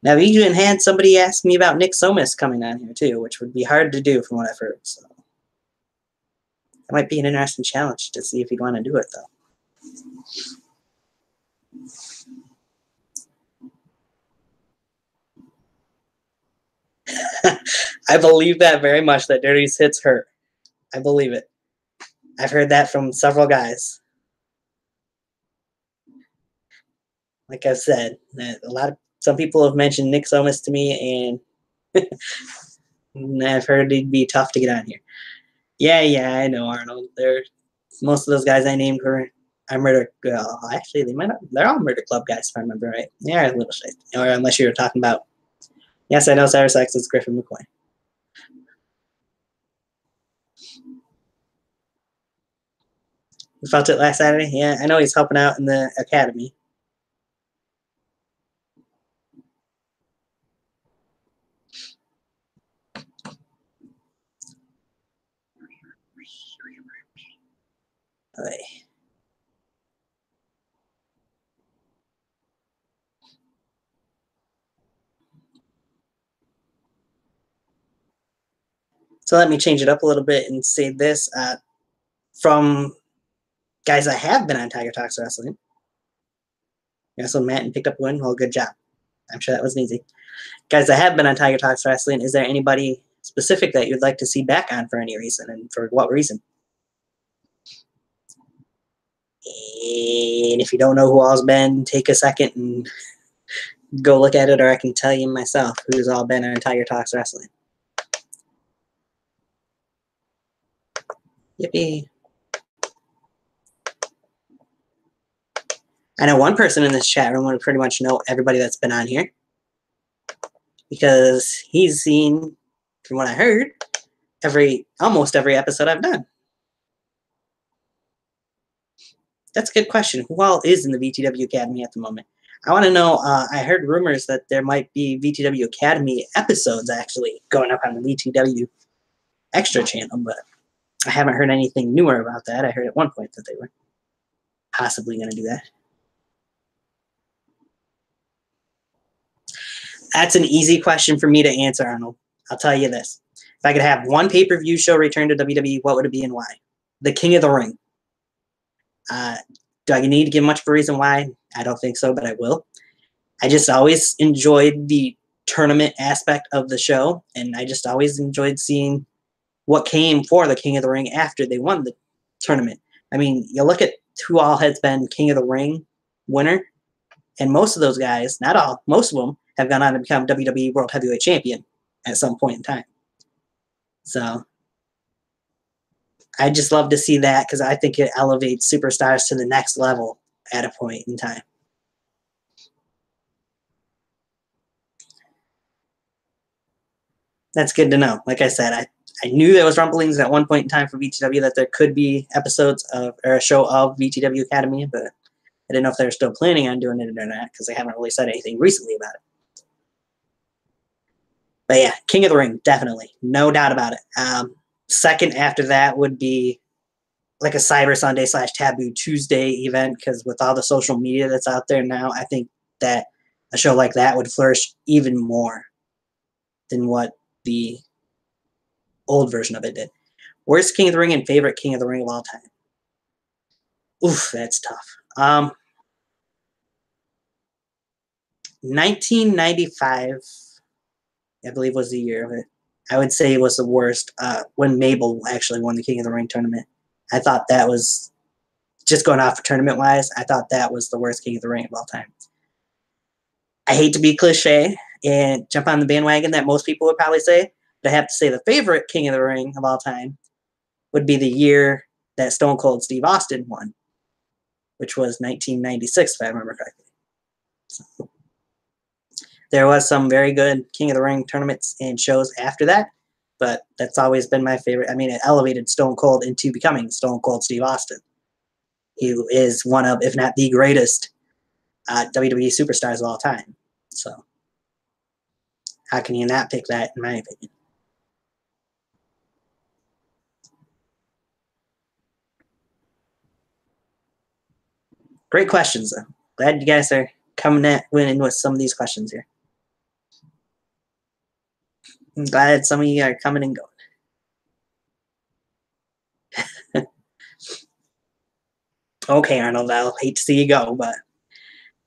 Now, we even had somebody ask me about Nick Somas coming on here, too, which would be hard to do from what I've heard. So that might be an interesting challenge to see if he'd want to do it, though. I believe that very much, that Dirty's hits hurt. I believe it. I've heard that from several guys. Like I've said, some people have mentioned Nick Somas to me, and I've heard he'd be tough to get on here. Yeah, I know, Arnold. Most of those guys I named are Murder. Actually, they're all Murder Club guys, if I remember right. Yeah, a little shit. Or unless you were talking about. Yes, I know Cyrus X is Griffin McCoy. We felt it last Saturday. Yeah, I know he's helping out in the academy. Okay. So let me change it up a little bit and say this. From guys that have been on Tiger Talks Wrestling. Wrestled Matt and picked up a win. Well, good job. I'm sure that wasn't easy. Guys that have been on Tiger Talks Wrestling, is there anybody specific that you'd like to see back on for any reason, and for what reason? And if you don't know who all's been, take a second and go look at it, or I can tell you myself who's all been on Tiger Talks Wrestling. Yippee. I know one person in this chat room would pretty much know everybody that's been on here, because he's seen, from what I heard, almost every episode I've done. That's a good question. Who all is in the VTW Academy at the moment? I want to know, I heard rumors that there might be VTW Academy episodes actually going up on the VTW Extra channel, but I haven't heard anything newer about that. I heard at one point that they were possibly going to do that. That's an easy question for me to answer, Arnold. I'll tell you this. If I could have one pay-per-view show return to WWE, what would it be and why? The King of the Ring. Do I need to give much of a reason why? I don't think so, but I will. I just always enjoyed the tournament aspect of the show, and I just always enjoyed seeing what came for the King of the Ring after they won the tournament. I mean, you look at who all has been King of the Ring winner, and most of those guys, not all, most of them have gone on to become WWE World Heavyweight Champion at some point in time. So I just love to see that because I think it elevates superstars to the next level at a point in time. That's good to know. Like I said, I knew there was rumblings at one point in time for VTW that there could be episodes of or a show of VTW Academy, but I didn't know if they were still planning on doing it or not because they haven't really said anything recently about it. But yeah, King of the Ring, definitely. No doubt about it. Second after that would be like a Cyber Sunday / Taboo Tuesday event because with all the social media that's out there now, I think that a show like that would flourish even more than what the old version of it did. Worst King of the Ring and favorite King of the Ring of all time? Oof, that's tough. 1995, I believe, was the year of it. I would say it was the worst when Mabel actually won the King of the Ring tournament. I thought that was, just going off tournament-wise, I thought that was the worst King of the Ring of all time. I hate to be cliche and jump on the bandwagon that most people would probably say, but I have to say the favorite King of the Ring of all time would be the year that Stone Cold Steve Austin won, which was 1996, if I remember correctly. So, there was some very good King of the Ring tournaments and shows after that, but that's always been my favorite. I mean, it elevated Stone Cold into becoming Stone Cold Steve Austin. He is one of, if not the greatest WWE superstars of all time. So how can you not pick that, in my opinion? Great questions, though. Glad you guys are coming in with some of these questions here. I'm glad some of you are coming and going. Okay, Arnold, I'll hate to see you go, but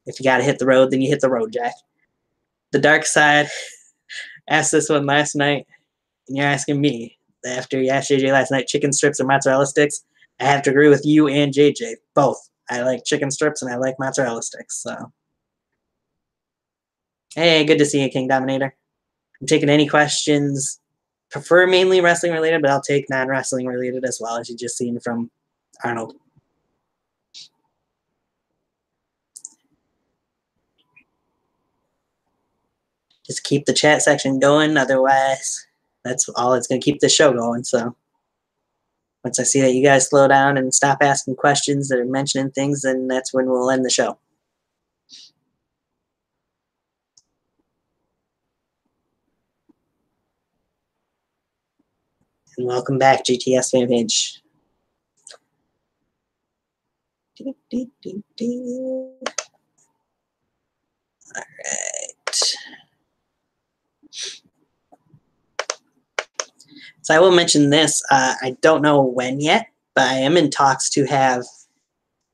if you got to hit the road, then you hit the road, Jack. The Dark Side asked this one last night, and you're asking me after you asked JJ last night, chicken strips or mozzarella sticks. I have to agree with you and JJ, both. I like chicken strips and I like mozzarella sticks. So, hey, good to see you, King Dominator. I'm taking any questions. Prefer mainly wrestling related, but I'll take non-wrestling related as well, as you just seen from Arnold. Just keep the chat section going. Otherwise, that's all it's going to keep the show going. So once I see that you guys slow down and stop asking questions that are mentioning things, then that's when we'll end the show. And welcome back, GTS fan page. All right. So I will mention this. I don't know when yet, but I am in talks to have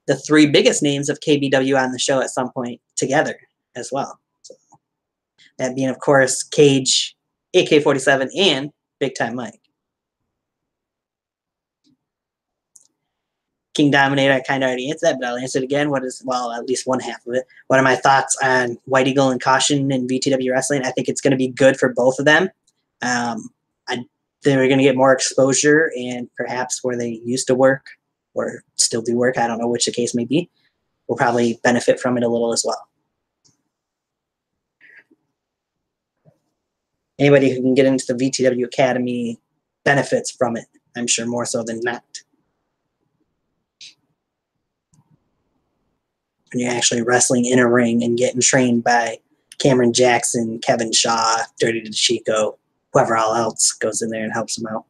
the three biggest names of KBW on the show at some point together as well. So that being, of course, Cage, AK-47, and Big Time Mike. King Dominator, I kind of already answered that, but I'll answer it again. Well, at least one half of it. What are my thoughts on White Eagle and Caution and VTW Wrestling? I think it's going to be good for both of them. They're going to get more exposure, and perhaps where they used to work or still do work, I don't know which the case may be, will probably benefit from it a little as well. Anybody who can get into the VTW Academy benefits from it, I'm sure more so than not. When you're actually wrestling in a ring and getting trained by Cameron Jackson, Kevin Shaw, Dirty DeChico, whoever all else goes in there and helps them out.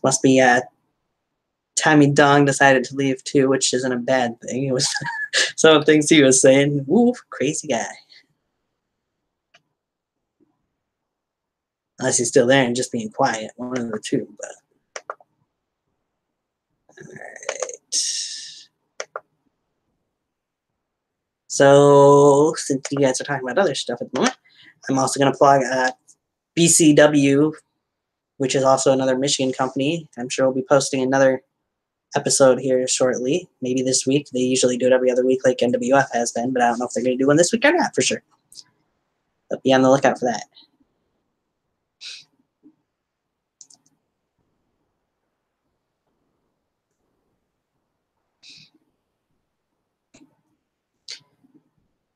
Must be Tommy Dong decided to leave too, which isn't a bad thing. It was some of the things he was saying. Ooh, crazy guy. Unless he's still there and just being quiet. One of the two, but alright. So since you guys are talking about other stuff at the moment, I'm also gonna plug BCW, which is also another Michigan company. I'm sure we'll be posting another episode here shortly, maybe this week. They usually do it every other week like NWF has been, but I don't know if they're going to do one this week or not for sure. But be on the lookout for that.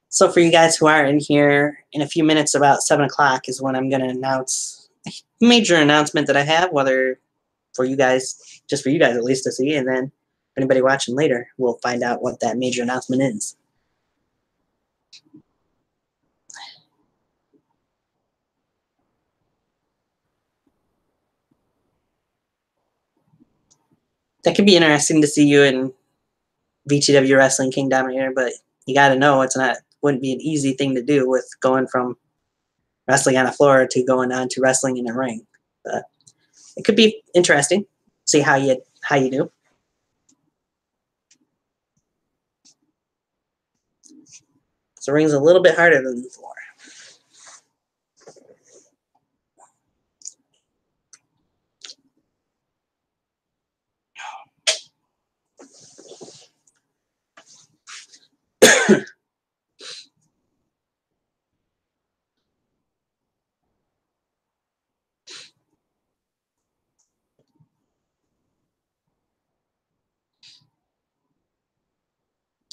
So for you guys who are in here, in a few minutes, about 7 o'clock is when I'm going to announce a major announcement that I have, whether for you guys, just for you guys at least to see, and then anybody watching later will find out what that major announcement is. That could be interesting to see you in VTW Wrestling Kingdom here, but you got to know wouldn't be an easy thing to do with going from wrestling on a floor to going on to wrestling in a ring. But it could be interesting. See how you do. So ring's a little bit harder than the floor.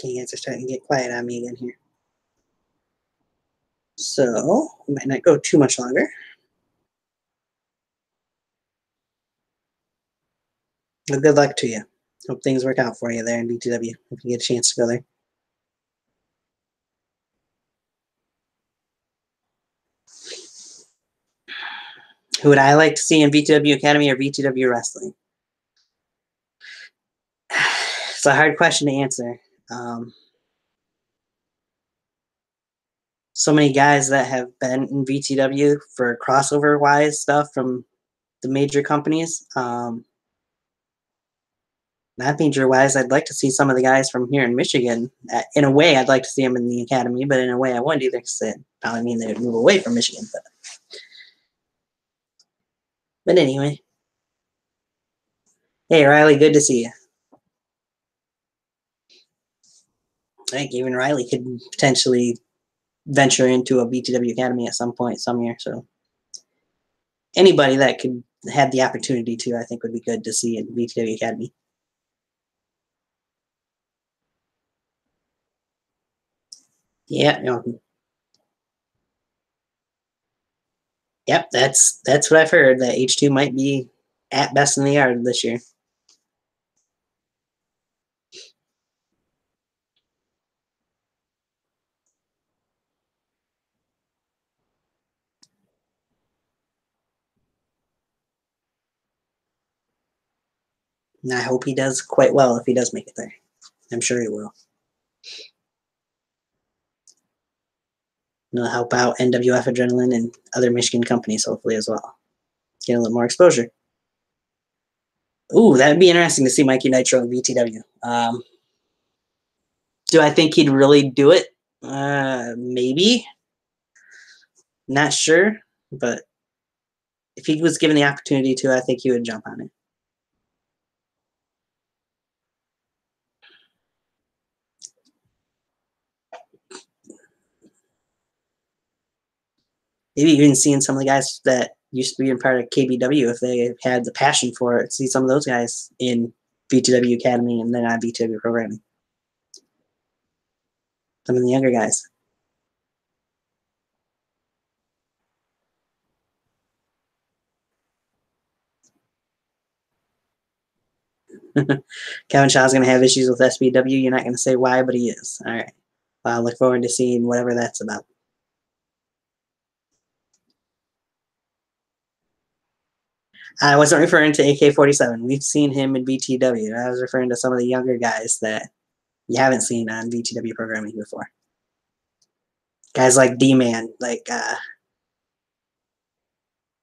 Okay, you guys are starting to get quiet on me again here. So we might not go too much longer. Well, good luck to you. Hope things work out for you there in BTW if you get a chance to go there. Who would I like to see in VTW Academy or VTW Wrestling? It's a hard question to answer. So many guys that have been in VTW for crossover wise stuff from the major companies. Not major wise, I'd like to see some of the guys from here in Michigan. In a way, I'd like to see them in the academy, but in a way, I wouldn't either because it probably mean they would move away from Michigan. But anyway. Hey, Riley, good to see you. I think even Riley could potentially venture into a BTW Academy at some point, some year. So anybody that could have the opportunity to, I think, would be good to see in BTW Academy. Yeah, yep, that's what I've heard. That H2 might be at best in the yard this year. And I hope he does quite well if he does make it there. I'm sure he will. And it'll help out NWF Adrenaline and other Michigan companies, hopefully, as well. Get a little more exposure. Ooh, that'd be interesting to see Mikey Nitro in VTW. Do I think he'd really do it? Maybe. Not sure, but if he was given the opportunity to, I think he would jump on it. Maybe even seeing some of the guys that used to be in part of KBW, if they had the passion for it, see some of those guys in VTW Academy and then on VTW programming. Some of the younger guys. Kevin Shaw's going to have issues with SBW. You're not going to say why, but he is. All right. Well, I look forward to seeing whatever that's about. I wasn't referring to AK-47. We've seen him in VTW. I was referring to some of the younger guys that you haven't seen on VTW programming before. Guys like D-Man, like,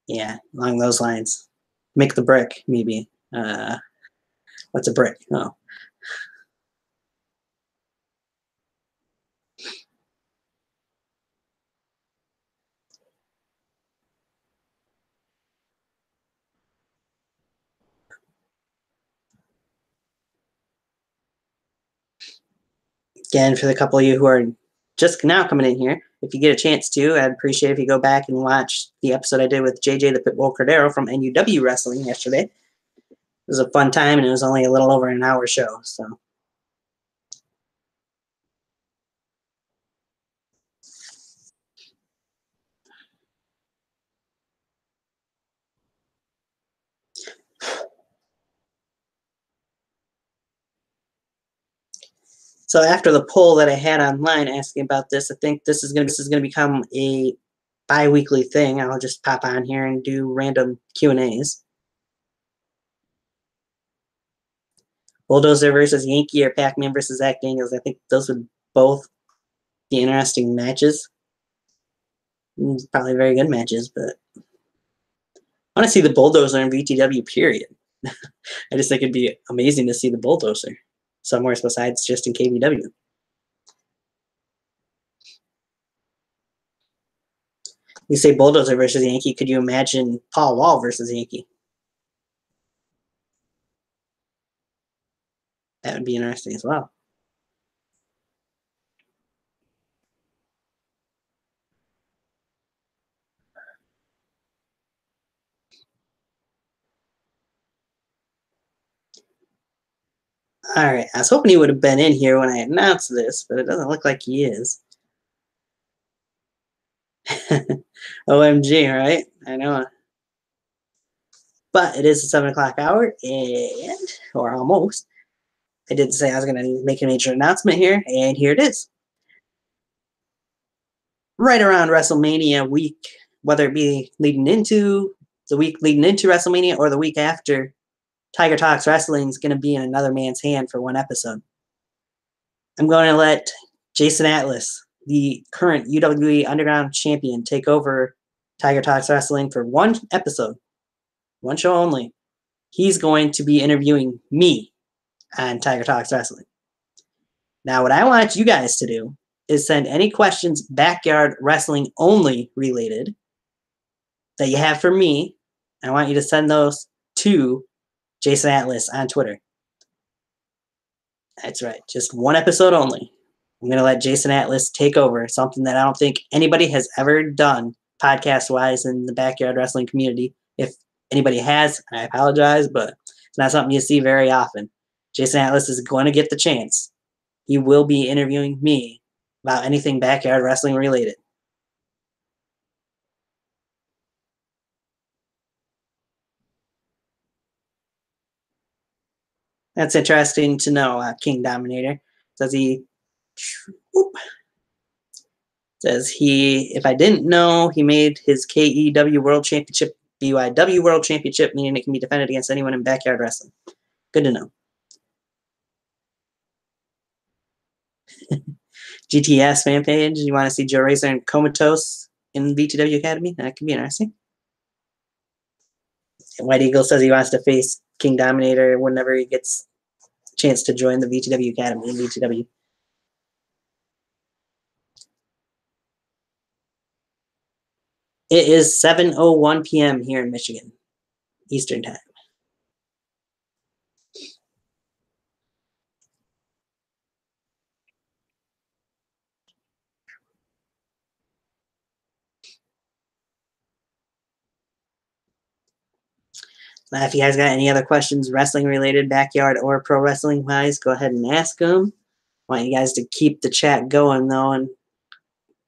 yeah, along those lines. Mick the Brick, maybe. What's a brick? Oh. Again, for the couple of you who are just now coming in here, if you get a chance to, I'd appreciate if you go back and watch the episode I did with JJ the Pitbull Cordero from NUW Wrestling yesterday. It was a fun time, and it was only a little over an hour show. So after the poll that I had online asking about this, I think this is going to become a bi-weekly thing. I'll just pop on here and do random Q and A's. Bulldozer versus Yankee or Pac-Man versus Zach Daniels. I think those would both be interesting matches. Probably very good matches, but I want to see the Bulldozer in VTW, period. I just think it'd be amazing to see the Bulldozer somewhere besides just in KBW. You say Bulldozer versus Yankee. Could you imagine Paul Wall versus Yankee? That would be interesting as well. All right, I was hoping he would have been in here when I announced this, but it doesn't look like he is. OMG, right? I know. But it is the 7 o'clock hour, or almost. I did say I was going to make a major announcement here, and here it is. Right around WrestleMania week, whether it be leading into the week leading into WrestleMania or the week after, Tiger Talks Wrestling is going to be in another man's hand for one episode. I'm going to let Jason Atlas, the current UWE Underground Champion, take over Tiger Talks Wrestling for one episode, one show only. He's going to be interviewing me on Tiger Talks Wrestling. Now, what I want you guys to do is send any questions backyard wrestling only related that you have for me. I want you to send those to Jason Atlas on Twitter. That's right. Just one episode only. I'm going to let Jason Atlas take over, something that I don't think anybody has ever done podcast-wise in the backyard wrestling community. If anybody has, I apologize, but it's not something you see very often. Jason Atlas is going to get the chance. He will be interviewing me about anything backyard wrestling related. That's interesting to know, King Dominator. Says he, if I didn't know, he made his KEW World Championship BYW World Championship, meaning it can be defended against anyone in backyard wrestling. Good to know. GTS fan page. You want to see Joe Razor and Comatose in VTW Academy? That could be interesting. White Eagle says he wants to face King Dominator whenever he gets a chance to join the VTW Academy in VTW. It is 7:01 p.m. here in Michigan, Eastern Time. Now, if you guys got any other questions, wrestling related, backyard, or pro wrestling wise, go ahead and ask them. I want you guys to keep the chat going, though, and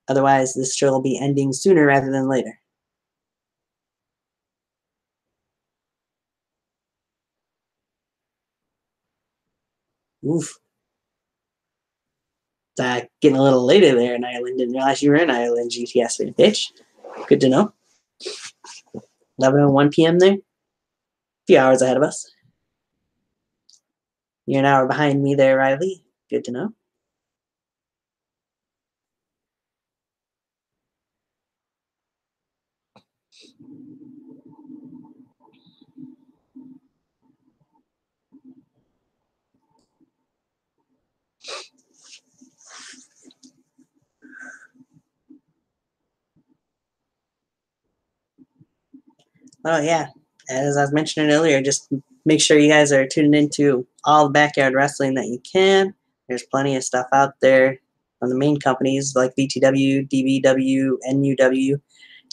otherwise, this show will be ending sooner rather than later. Oof. Getting a little later there in Ireland. Didn't realize you were in Ireland, GTS fan pitch. Good to know. 11:01 p.m. there. few hours ahead of us. You're an hour behind me there, Riley. Good to know. Oh, yeah. As I was mentioning earlier, just make sure you guys are tuning into all the backyard wrestling that you can. There's plenty of stuff out there from the main companies like BTW, DBW, NUW.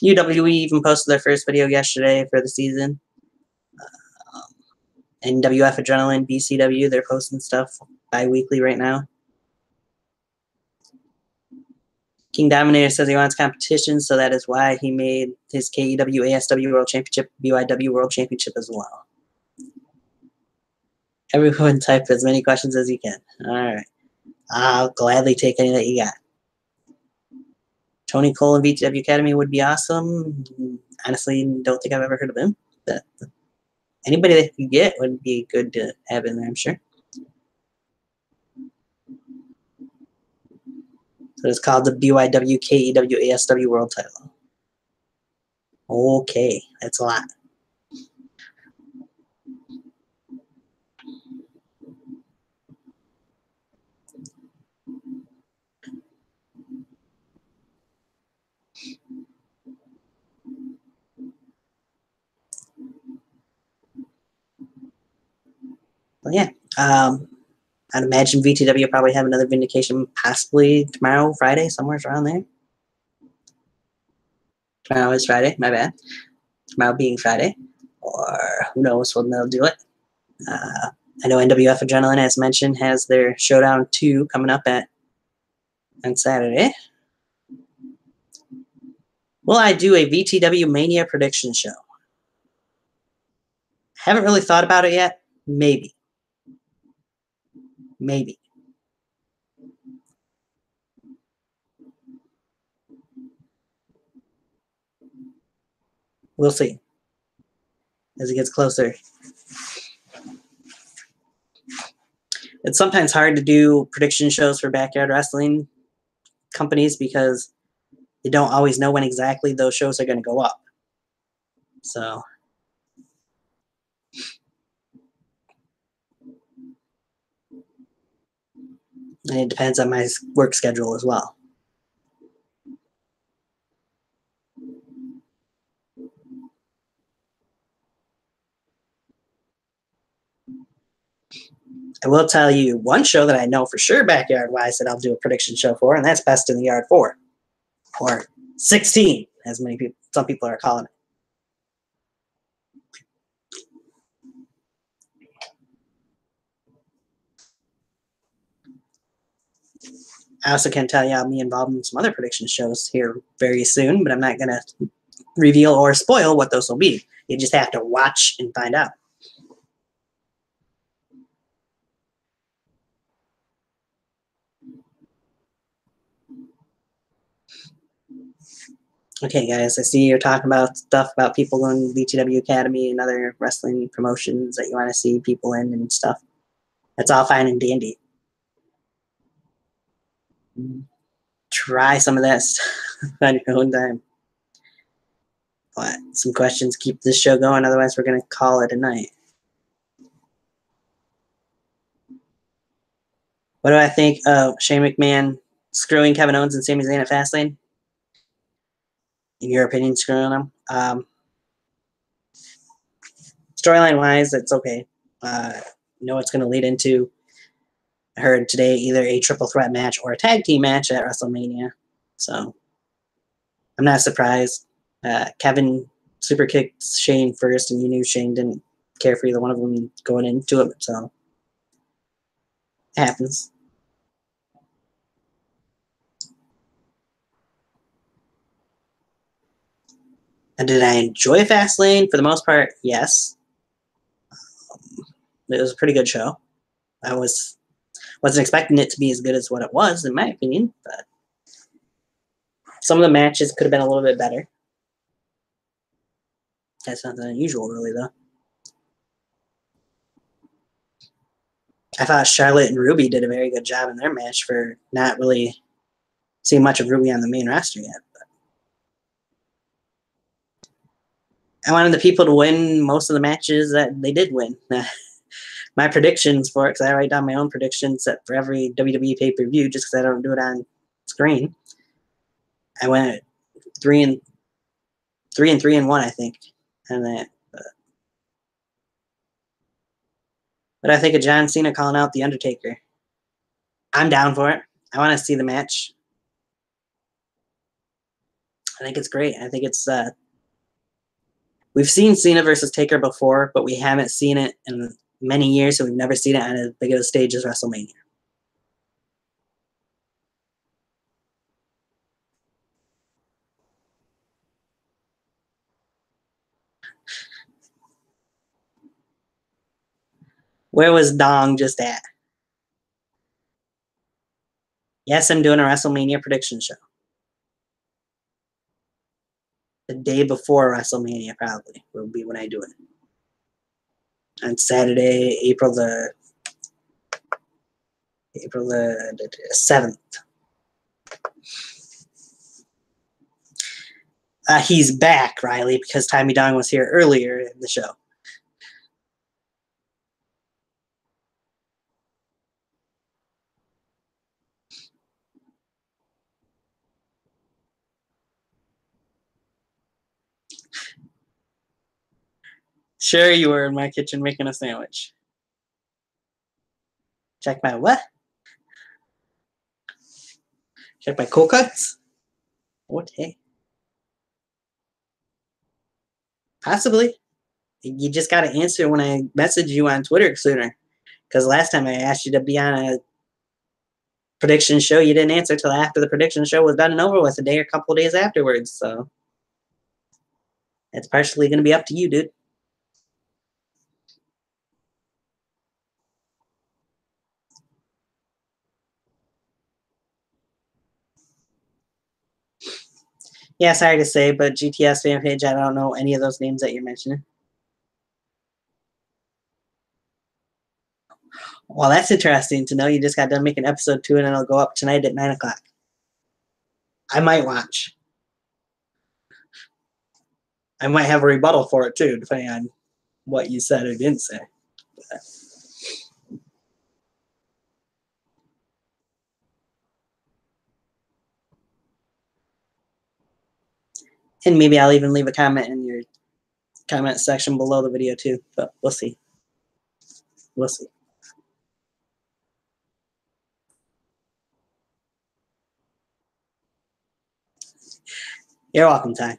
UWE even posted their first video yesterday for the season. NWF Adrenaline, BCW, they're posting stuff bi-weekly right now. King Dominator says he wants competition, so that is why he made his KEW ASW World Championship, BYW World Championship as well. Everyone type as many questions as you can. All right. I'll gladly take any that you got. Tony Cole in VTW Academy would be awesome. Honestly, don't think I've ever heard of him. But anybody that you get would be good to have in there, I'm sure. So it's called the BYW KEW ASW World Title. Okay, that's a lot. But yeah, I'd imagine VTW will probably have another vindication possibly tomorrow, Friday, somewhere around there. Tomorrow is Friday, my bad. Tomorrow being Friday, or who knows when they'll do it. I know NWF Adrenaline, as mentioned, has their Showdown 2 coming up on Saturday. Will I do a VTW Mania prediction show? Haven't really thought about it yet. Maybe. Maybe. We'll see as it gets closer. It's sometimes hard to do prediction shows for backyard wrestling companies because you don't always know when exactly those shows are going to go up. So and it depends on my work schedule as well. I will tell you one show that I know for sure backyard wise that I'll do a prediction show for, and that's Best in the Yard 4 or 16, as some people are calling it. I also can tell you I'll be involved in some other prediction shows here very soon, but I'm not going to reveal or spoil what those will be. You just have to watch and find out. Okay, guys, I see you're talking about stuff about people going to BTW Academy and other wrestling promotions that you want to see people in and stuff. That's all fine and dandy. Try some of that stuff on your own time. But some questions keep this show going, otherwise we're going to call it a night. What do I think of Shane McMahon screwing Kevin Owens and Sami Zayn at Fastlane? In your opinion, screwing them? Storyline-wise, it's okay. You know it's going to lead into, I heard today, either a triple threat match or a tag team match at WrestleMania. So I'm not surprised. Kevin super kicked Shane first, and you knew Shane didn't care for either one of them going into it. So it happens. And did I enjoy Fastlane? For the most part, yes. It was a pretty good show. I wasn't expecting it to be as good as what it was, in my opinion, but some of the matches could have been a little bit better. That's nothing unusual, really, though. I thought Charlotte and Ruby did a very good job in their match for not really seeing much of Ruby on the main roster yet. But I wanted the people to win most of the matches that they did win. My predictions for it, because I write down my own predictions for every WWE pay-per-view just because I don't do it on screen. I went 3-3 and 1, I think. And then, but I think of John Cena calling out The Undertaker. I'm down for it. I want to see the match. I think it's great. I think it's we've seen Cena versus Taker before, but we haven't seen it in many years, so we've never seen it on as big of a stage as WrestleMania. Where was Dong just at? Yes, I'm doing a WrestleMania prediction show. The day before WrestleMania, probably, will be when I do it. On Saturday, April the 7th. He's back, Riley, because Tommy Dong was here earlier in the show. Sure, you were in my kitchen making a sandwich. Check my what? Check my cold cuts? What? Hey. Possibly. You just got to answer when I message you on Twitter sooner. Because last time I asked you to be on a prediction show, you didn't answer till after the prediction show was done and over with, a day or a couple of days afterwards. So it's partially going to be up to you, dude. Yeah, sorry to say, but GTS fan page, I don't know any of those names that you're mentioning. Well, that's interesting to know. You just got done making episode 2 and it'll go up tonight at 9 o'clock. I might watch. I might have a rebuttal for it too, depending on what you said or didn't say. And maybe I'll even leave a comment in your comment section below the video too, but we'll see. We'll see. You're welcome, Ty.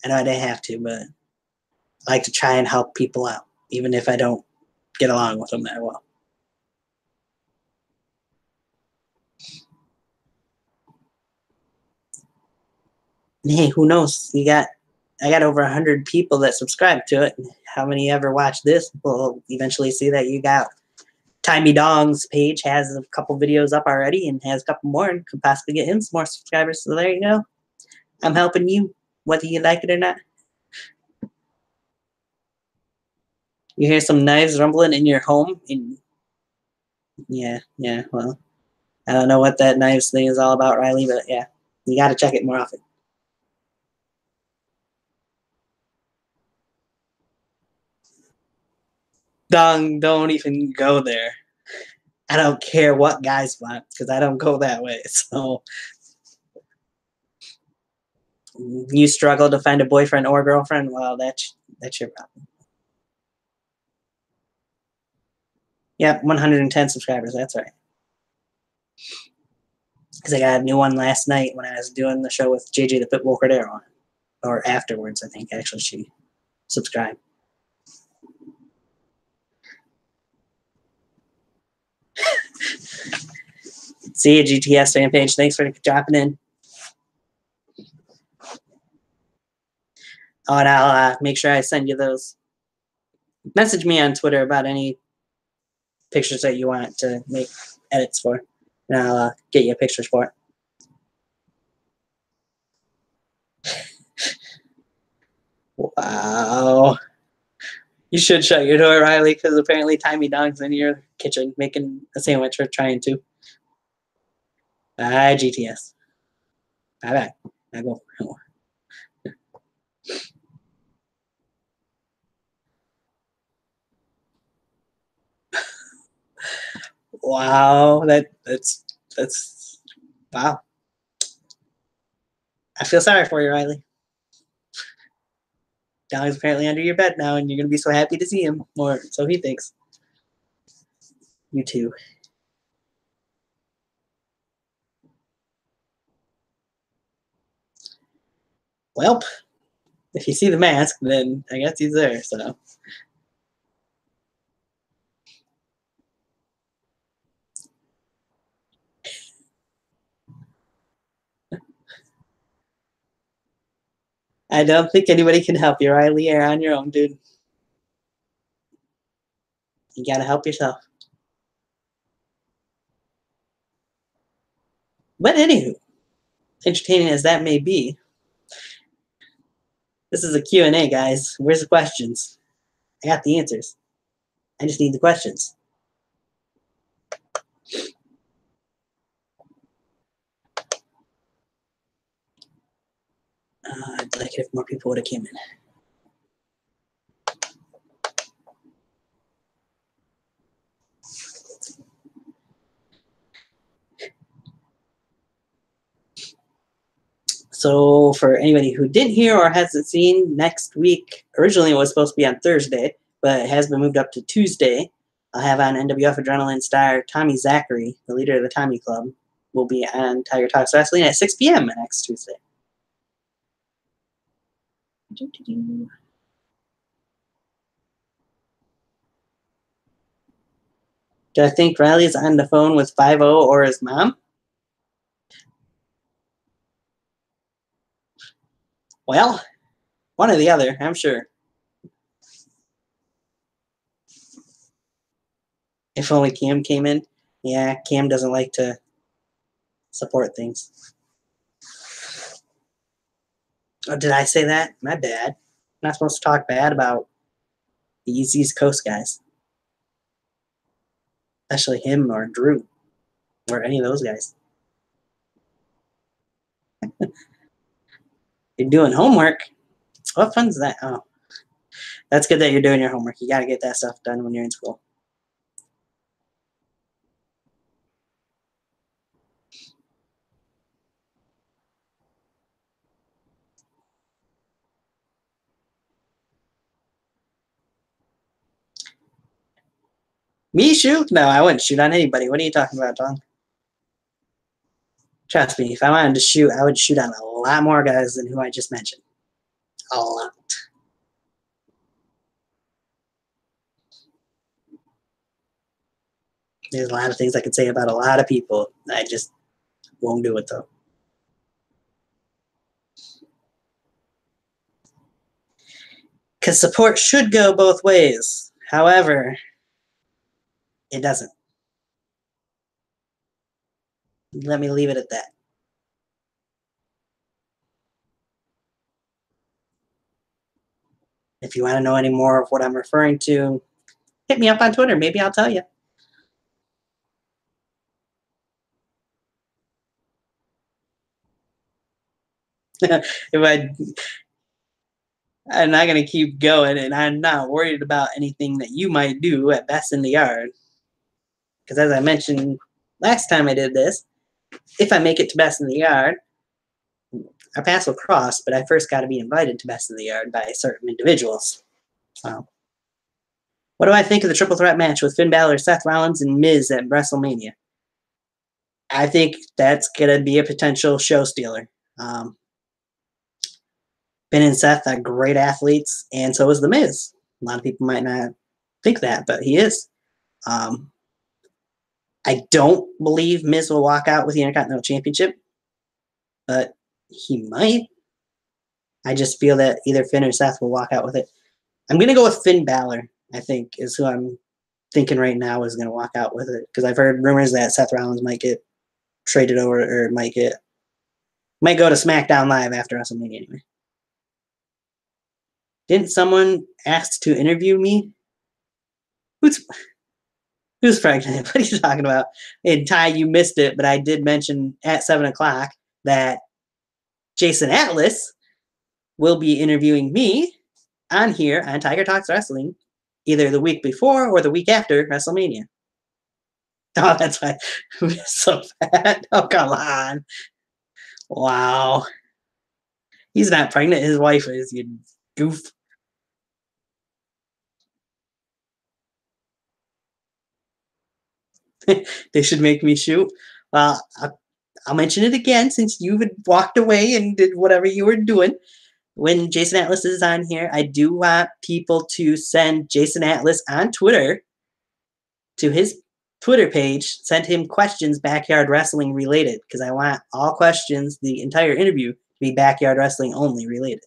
I know I didn't have to, but I like to try and help people out, even if I don't get along with them that well. And hey, who knows? I got over 100 people that subscribe to it. How many ever watch this? We'll eventually see that you got Tommy Dong's page has a couple videos up already and has a couple more and could possibly get him some more subscribers. So there you go. I'm helping you, whether you like it or not. You hear some knives rumbling in your home? Yeah, well, I don't know what that knives thing is all about, Riley, but yeah, you got to check it more often. Dong, don't even go there. I don't care what guys want because I don't go that way. So you struggle to find a boyfriend or girlfriend, well, that's your problem. Yep, 110 subscribers. That's right. Because I got a new one last night when I was doing the show with JJ the Pitbull Cordero on. Or afterwards, I think, actually, she subscribed. See you, GTS fan page. Thanks for dropping in. Oh, and I'll make sure I send you those. Message me on Twitter about any pictures that you want to make edits for. And I'll get you pictures for it. Wow. You should shut your door, Riley, because apparently Timey Dong's in your kitchen making a sandwich or trying to. Bye, GTS. Bye-bye. I go for more. Wow, that's wow. I feel sorry for you, Riley. Dong's apparently under your bed now, and you're gonna be so happy to see him, or so he thinks. You too. Welp, if you see the mask, then I guess he's there. So. I don't think anybody can help you, Riley. You're on your own, dude. You gotta help yourself. But anywho, entertaining as that may be, this is a Q and A, guys. Where's the questions? I got the answers. I just need the questions. I'd like it if more people would have came in. So for anybody who didn't hear or hasn't seen, next week, originally it was supposed to be on Thursday, but it has been moved up to Tuesday. I'll have on NWF Adrenaline star Tommy Zachary, the leader of the Tommy Club, will be on Tiger Talks Wrestling at 6 p.m. next Tuesday. Do I think Riley's on the phone with 5-0 or his mom? Well, one or the other, I'm sure. If only Cam came in. Yeah, Cam doesn't like to support things. Oh, did I say that? My bad. I'm not supposed to talk bad about the East Coast guys. Especially him or Drew. Or any of those guys. You're doing homework? What fun's that? Oh. That's good that you're doing your homework. You got to get that stuff done when you're in school. Me shoot? No, I wouldn't shoot on anybody. What are you talking about, Tom? Trust me, if I wanted to shoot, I would shoot on a lot more guys than who I just mentioned. A lot. There's a lot of things I could say about a lot of people. I just won't do it, though. Because support should go both ways. However, it doesn't. Let me leave it at that. If you want to know any more of what I'm referring to, hit me up on Twitter. Maybe I'll tell you. I'm not going to keep going, and I'm not worried about anything that you might do at Best in the Yard. Because as I mentioned last time I did this, if I make it to Best in the Yard, our paths will cross, but I first got to be invited to Best in the Yard by certain individuals. So, what do I think of the triple threat match with Finn Balor, Seth Rollins, and Miz at Wrestlemania? I think that's going to be a potential show stealer. Finn and Seth are great athletes, and so is The Miz. A lot of people might not think that, but he is. I don't believe Miz will walk out with the Intercontinental Championship, but he might. I just feel that either Finn or Seth will walk out with it. I'm going to go with Finn Balor, I think, is who I'm thinking right now is going to walk out with it. Because I've heard rumors that Seth Rollins might get traded over or might go to SmackDown Live after WrestleMania anyway. Didn't someone ask to interview me? Who's pregnant? What are you talking about? And Ty, you missed it, but I did mention at 7 o'clock that Jason Atlas will be interviewing me on here on Tiger Talks Wrestling either the week before or the week after WrestleMania. Oh, that's why I'm so fat. Oh, come on. Wow. He's not pregnant. His wife is, you goof. They should make me shoot. Well, I'll mention it again since you had walked away and did whatever you were doing. When Jason Atlas is on here, I do want people to send Jason Atlas on Twitter to his Twitter page, send him questions backyard wrestling related, because I want all questions, the entire interview, to be backyard wrestling only related.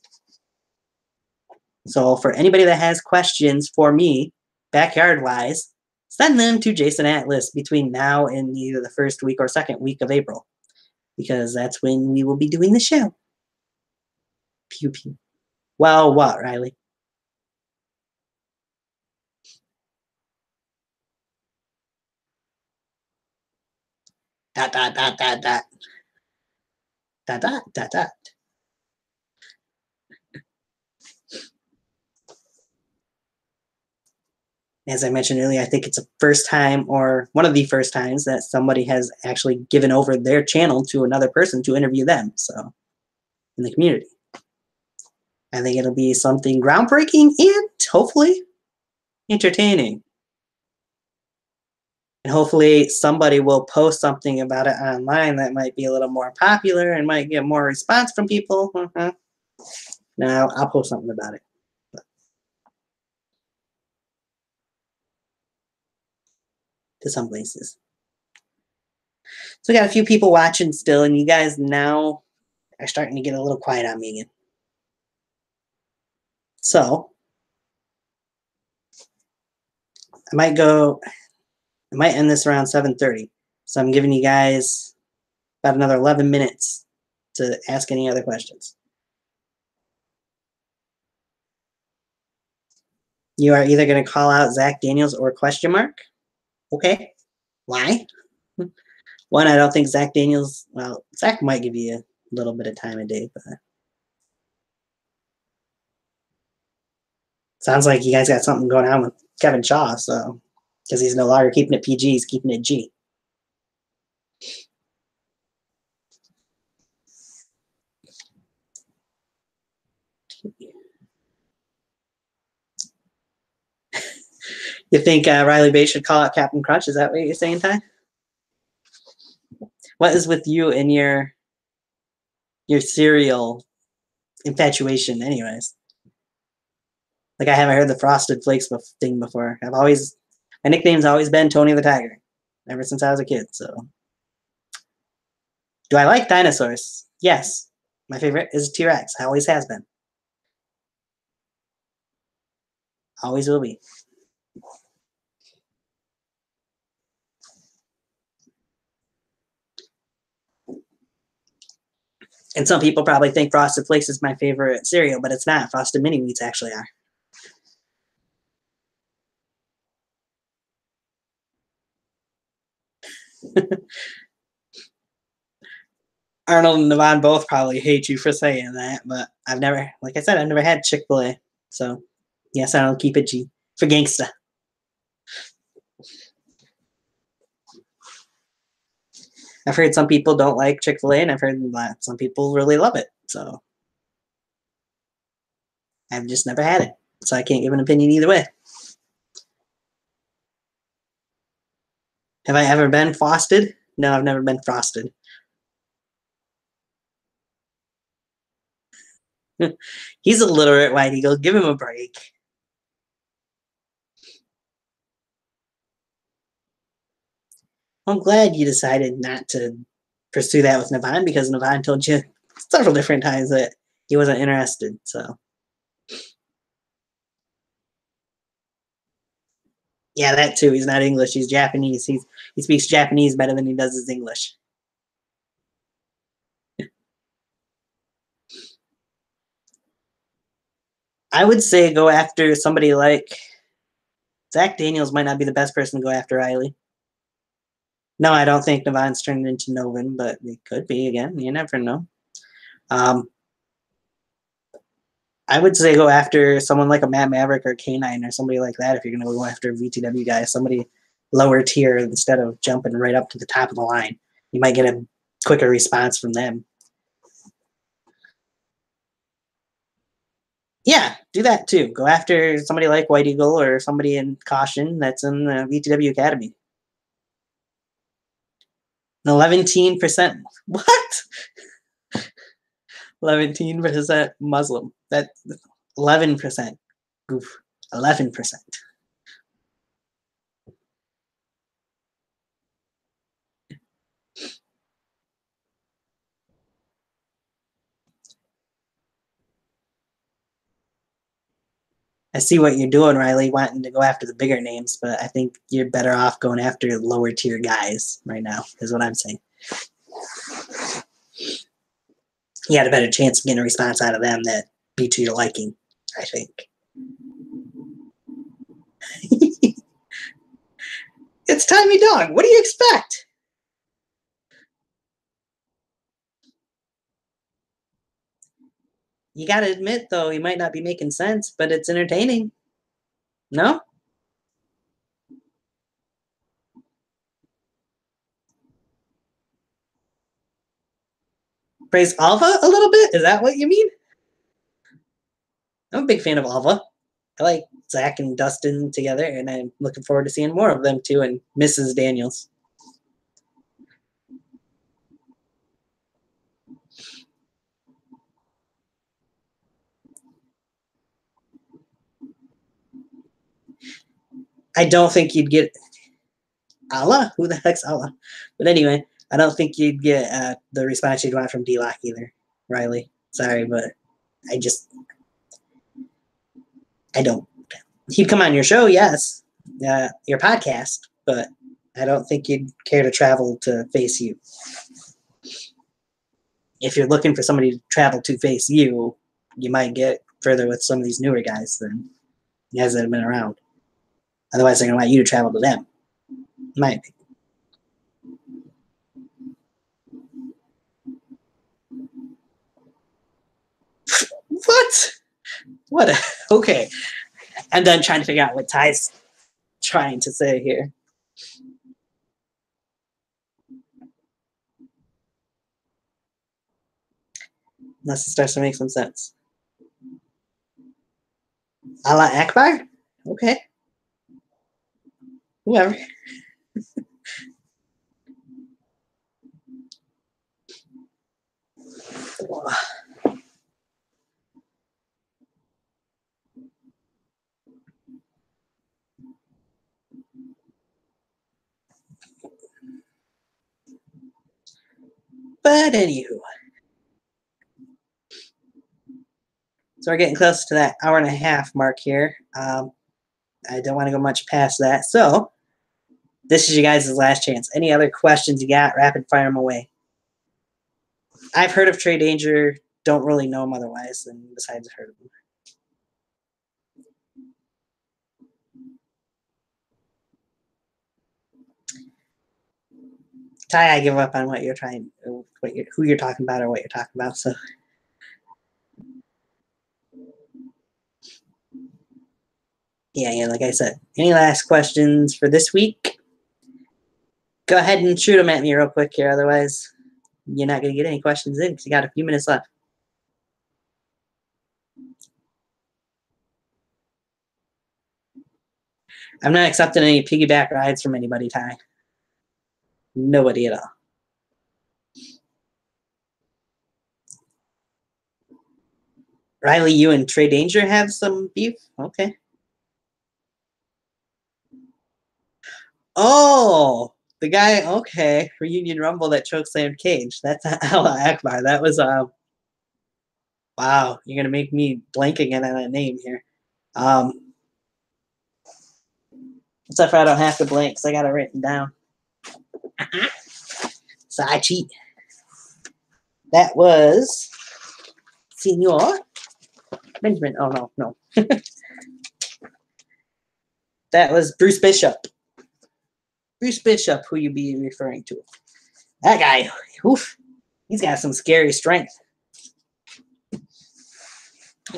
So for anybody that has questions for me, backyard wise, send them to Jason Atlas between now and either the first week or second week of April, because that's when we will be doing the show. Pew pew. Well, what, Riley? Dot dot dot dot dot dot dot dot dot. As I mentioned earlier, I think it's the first time or one of the first times that somebody has actually given over their channel to another person to interview them. So, in the community, I think it'll be something groundbreaking and hopefully entertaining. And hopefully somebody will post something about it online that might be a little more popular and might get more response from people. Now, I'll post something about it. To some places. So we got a few people watching still, and you guys now are starting to get a little quiet on me again. So I might end this around 7:30. So I'm giving you guys about another 11 minutes to ask any other questions. You are either going to call out Zach Daniels or question mark. Okay. Why? One, I don't think Zach Daniels, well, Zach might give you a little bit of time a day, but sounds like you guys got something going on with Kevin Shaw, so because he's no longer keeping it PG, he's keeping it G. You think Riley Bay should call out Captain Crunch? Is that what you're saying, Ty? What is with you and your cereal infatuation, anyways? Like, I haven't heard the Frosted Flakes thing before. My nickname's always been Tony the Tiger, ever since I was a kid. So, do I like dinosaurs? Yes. My favorite is T-Rex. Always has been. Always will be. And some people probably think Frosted Flakes is my favorite cereal, but it's not. Frosted Mini Wheats actually are. Arnold and Devon both probably hate you for saying that, but I've never had Chick-fil-A. So, yes, I don't keep it G for gangsta. I've heard some people don't like Chick-fil-A, and I've heard that some people really love it. So, I've just never had it. So, I can't give an opinion either way. Have I ever been frosted? No, I've never been frosted. He's illiterate, White Eagle. Give him a break. I'm glad you decided not to pursue that with Navon, because Navon told you several different times that he wasn't interested. So, yeah, that too. He's not English. He's Japanese. He speaks Japanese better than he does his English. I would say go after somebody like Zach Daniels might not be the best person to go after Riley. No, I don't think Navon's turned into Novin, but it could be again. You never know. I would say go after someone like a Matt Maverick or K9 or somebody like that if you're going to go after a VTW guy, somebody lower tier instead of jumping right up to the top of the line. You might get a quicker response from them. Yeah, do that too. Go after somebody like White Eagle or somebody in Caution that's in the VTW Academy. 11%. What? 11% Muslim. That 11%. Goof. 11%. I see what you're doing, Riley, wanting to go after the bigger names, but I think you're better off going after lower tier guys right now, is what I'm saying. You had a better chance of getting a response out of them that be to your liking, I think. It's Tommy Dog. What do you expect? You got to admit, though, he might not be making sense, but it's entertaining. No? Praise Alva a little bit? Is that what you mean? I'm a big fan of Alva. I like Zach and Dustin together, and I'm looking forward to seeing more of them too, and Mrs. Daniels. I don't think you'd get Allah. Who the heck's Allah? But anyway, I don't think you'd get the response you'd want from D-Lock either, Riley. Sorry, but I don't. He'd come on your show, yes, your podcast, but I don't think you'd care to travel to face you. If you're looking for somebody to travel to face you, you might get further with some of these newer guys than guys that have been around. Otherwise, they're going to want you to travel to them. My opinion. What? What? Okay. I'm done trying to figure out what Ty's trying to say here. Unless it starts to make some sense. Allah Akbar? Okay. Whoever. But anywho. So we're getting close to that hour and a half mark here. I don't want to go much past that. So this is you guys' last chance. Any other questions you got? Rapid fire them away. I've heard of Trey Danger. Don't really know him otherwise, and besides I've heard of him. Ty, I give up on what you're trying, who you're talking about, or what you're talking about. So, yeah. Like I said, any last questions for this week? Go ahead and shoot them at me real quick here. Otherwise, you're not going to get any questions in because you got a few minutes left. I'm not accepting any piggyback rides from anybody, Ty. Nobody at all. Riley, you and Trey Danger have some beef? Okay. Oh, the guy, okay. Reunion Rumble that chokeslammed Cage. That's Allah Akbar. That was, wow. You're going to make me blank again on that name here. Except for I don't have to blank because I got it written down. So I cheat. That was Senor Benjamin. Oh, no. That was Bruce Bishop. Bruce Bishop, who you be referring to. That guy, oof, he's got some scary strength.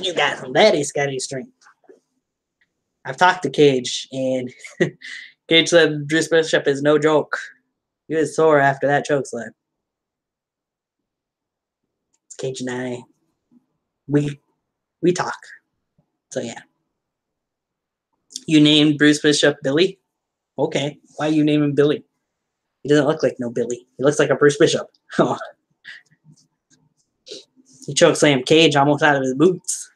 You got some very scary strength. I've talked to Cage, and Cage said Bruce Bishop is no joke. He was sore after that choke slam. Cage and I, we talk. So yeah. You named Bruce Bishop Billy? Okay. Why you name him Billy? He doesn't look like no Billy. He looks like a Bruce Bishop. He chokeslammed Cage almost out of his boots.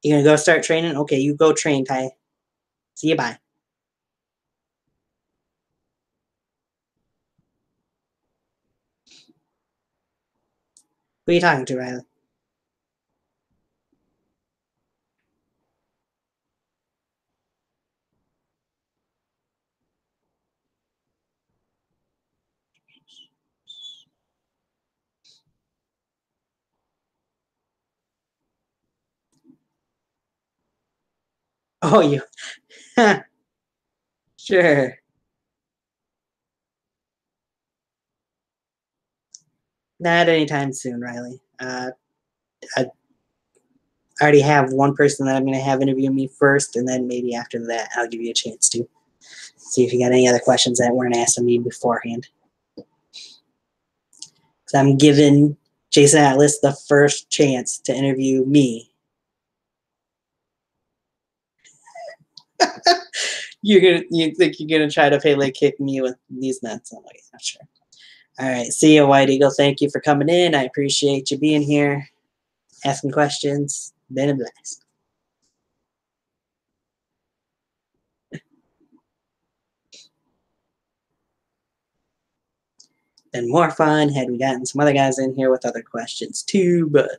You gonna go start training? Okay, you go train, Ty. See you, bye. Who are you talking to, Riley? Oh, you. Sure. Not anytime soon, Riley. I already have one person that I'm going to have interview me first, and then maybe after that, I'll give you a chance to see if you got any other questions that weren't asked of me beforehand. So I'm giving Jason Atlas the first chance to interview me. You think you're gonna try to Pele kick me with these nuts? I'm like, not sure. All right, see you, White Eagle. Thank you for coming in. I appreciate you being here, asking questions. Been a blast. Been more fun had we gotten some other guys in here with other questions too, but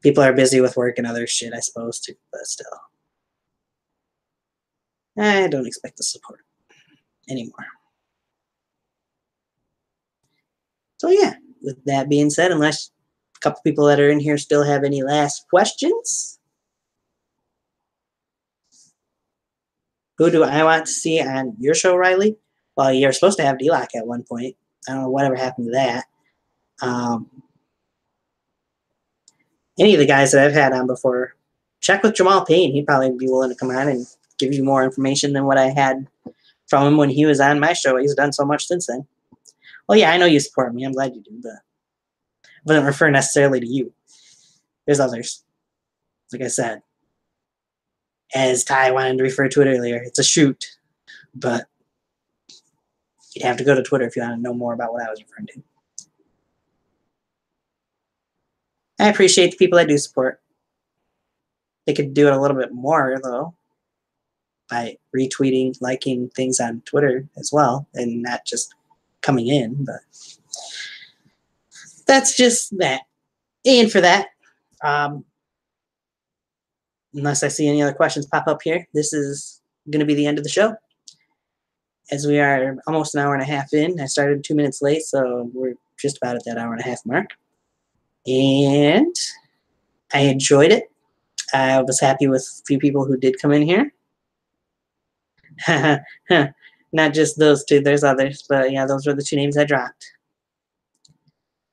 people are busy with work and other shit, I suppose, too. But still, I don't expect the support anymore. So yeah, with that being said, unless a couple people that are in here still have any last questions, who do I want to see on your show, Riley? Well, you're supposed to have D-Lock at one point. I don't know whatever happened to that. Any of the guys that I've had on before, check with Jamal Payne. He'd probably be willing to come on and give you more information than what I had from him when he was on my show. He's done so much since then. Well, yeah, I know you support me. I'm glad you do, but I wasn't referring necessarily to you. There's others. Like I said, as Ty wanted to refer to it earlier, it's a shoot, but you'd have to go to Twitter if you want to know more about what I was referring to. I appreciate the people that do support. They could do it a little bit more, though, by retweeting, liking things on Twitter as well, and not just coming in. But that's just that. And for that, unless I see any other questions pop up here, this is going to be the end of the show. As we are almost an hour and a half in. I started 2 minutes late, so we're just about at that hour and a half mark. And I enjoyed it. I was happy with a few people who did come in here. Not just those two, there's others, but yeah, those were the two names I dropped.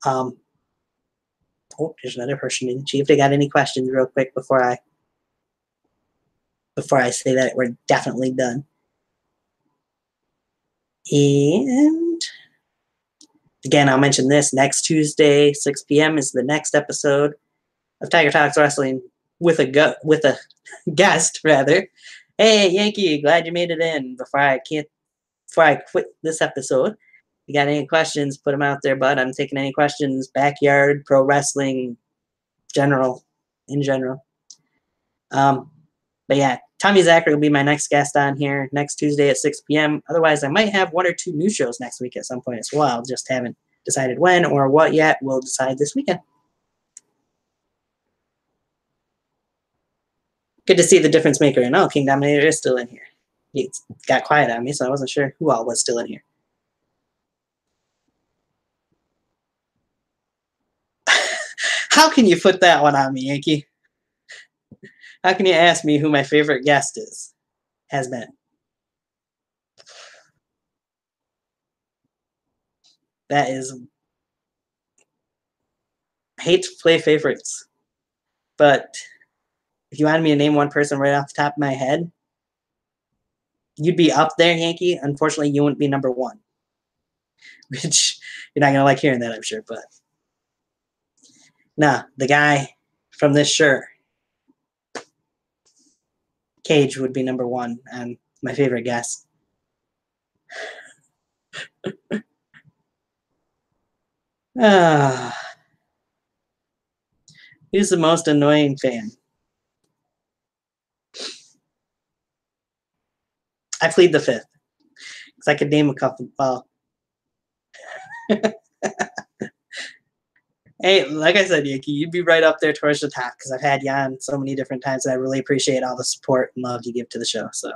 Oh, there's another person in. See if they got any questions real quick before I say that we're definitely done. And again, I'll mention this. Next Tuesday, 6 p.m. is the next episode of Tiger Talks Wrestling with a guest, rather. Hey, Yankee, glad you made it in. Before I quit this episode, you got any questions, put them out there, bud. I'm taking any questions, backyard, pro wrestling, in general. But yeah, Tommy Zachary will be my next guest on here next Tuesday at 6 p.m. Otherwise, I might have one or two new shows next week at some point as well. Just haven't decided when or what yet. We'll decide this weekend. Good to see the difference maker. And oh, King Dominator is still in here. He got quiet on me, so I wasn't sure who all was still in here. How can you put that one on me, Yankee? How can you ask me who my favorite guest has been? That is... I hate to play favorites, but if you wanted me to name one person right off the top of my head, you'd be up there, Yankee. Unfortunately, you wouldn't be number one, which you're not going to like hearing that, I'm sure. But nah, the guy from this shirt, Cage, would be number one and my favorite guest. Who's the most annoying fan? I plead the fifth, because I could name a couple. Well, hey, like I said, Yankee, you'd be right up there towards the top, because I've had you on so many different times, and I really appreciate all the support and love you give to the show. So,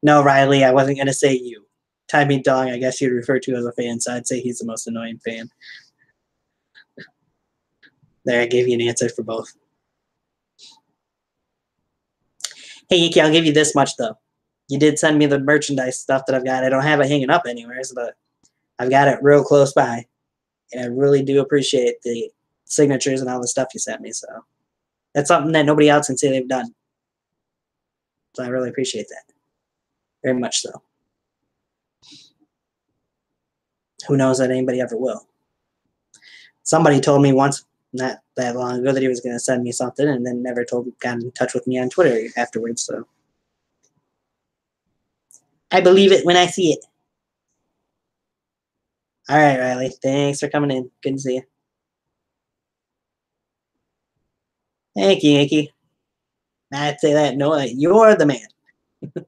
no, Riley, I wasn't going to say you. Timmy Dong, I guess you'd refer to as a fan, so I'd say he's the most annoying fan. There, I gave you an answer for both. Hey, Yankee, I'll give you this much, though. You did send me the merchandise stuff that I've got. I don't have it hanging up anywhere, but I've got it real close by. And I really do appreciate the signatures and all the stuff you sent me. So that's something that nobody else can say they've done. So I really appreciate that. Very much so. Who knows that anybody ever will. Somebody told me once, not that long ago, that he was going to send me something and then never got in touch with me on Twitter afterwards. So I believe it when I see it. All right, Riley. Thanks for coming in. Good to see you. Thank you, Yankee. I'd say that. No, you're the man. If it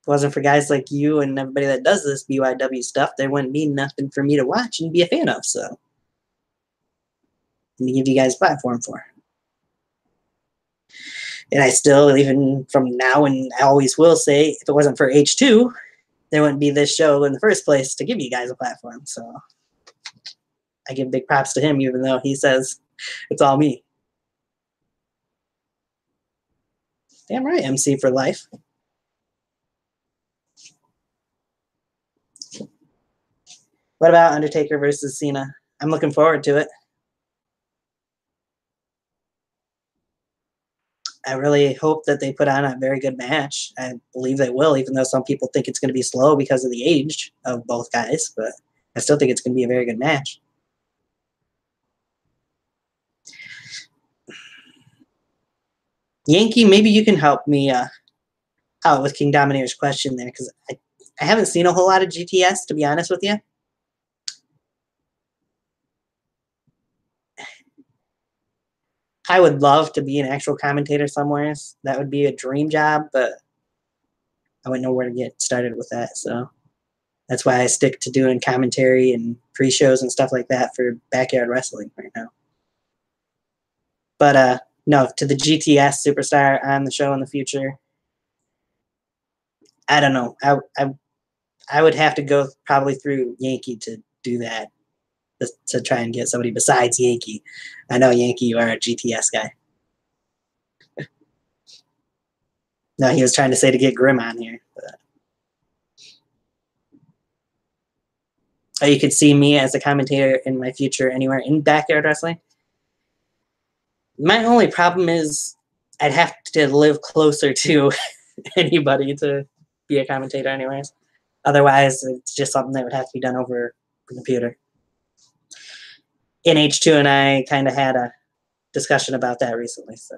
wasn't for guys like you and everybody that does this BYW stuff, there wouldn't be nothing for me to watch and be a fan of. So, and to give you guys a platform for. And I still, even from now and I always will say, if it wasn't for H2, there wouldn't be this show in the first place to give you guys a platform. So I give big props to him, even though he says it's all me. Damn right, MC for life. What about Undertaker versus Cena? I'm looking forward to it. I really hope that they put on a very good match. I believe they will, even though some people think it's going to be slow because of the age of both guys. But I still think it's going to be a very good match. Yankee, maybe you can help me out with King Dominator's question there, because I haven't seen a whole lot of GTS, to be honest with you. I would love to be an actual commentator somewhere. That would be a dream job, but I wouldn't know where to get started with that. So that's why I stick to doing commentary and pre-shows and stuff like that for Backyard Wrestling right now. But no, to the GTS superstar on the show in the future, I don't know. I would have to go probably through Yankee to do that, to try and get somebody besides Yankee. I know, Yankee, you are a GTS guy. No, he was trying to say to get Grim on here. Oh, you could see me as a commentator in my future anywhere in Backyard Wrestling. My only problem is I'd have to live closer to anybody to be a commentator anyways. Otherwise, it's just something that would have to be done over the computer. NH2 and I kind of had a discussion about that recently. So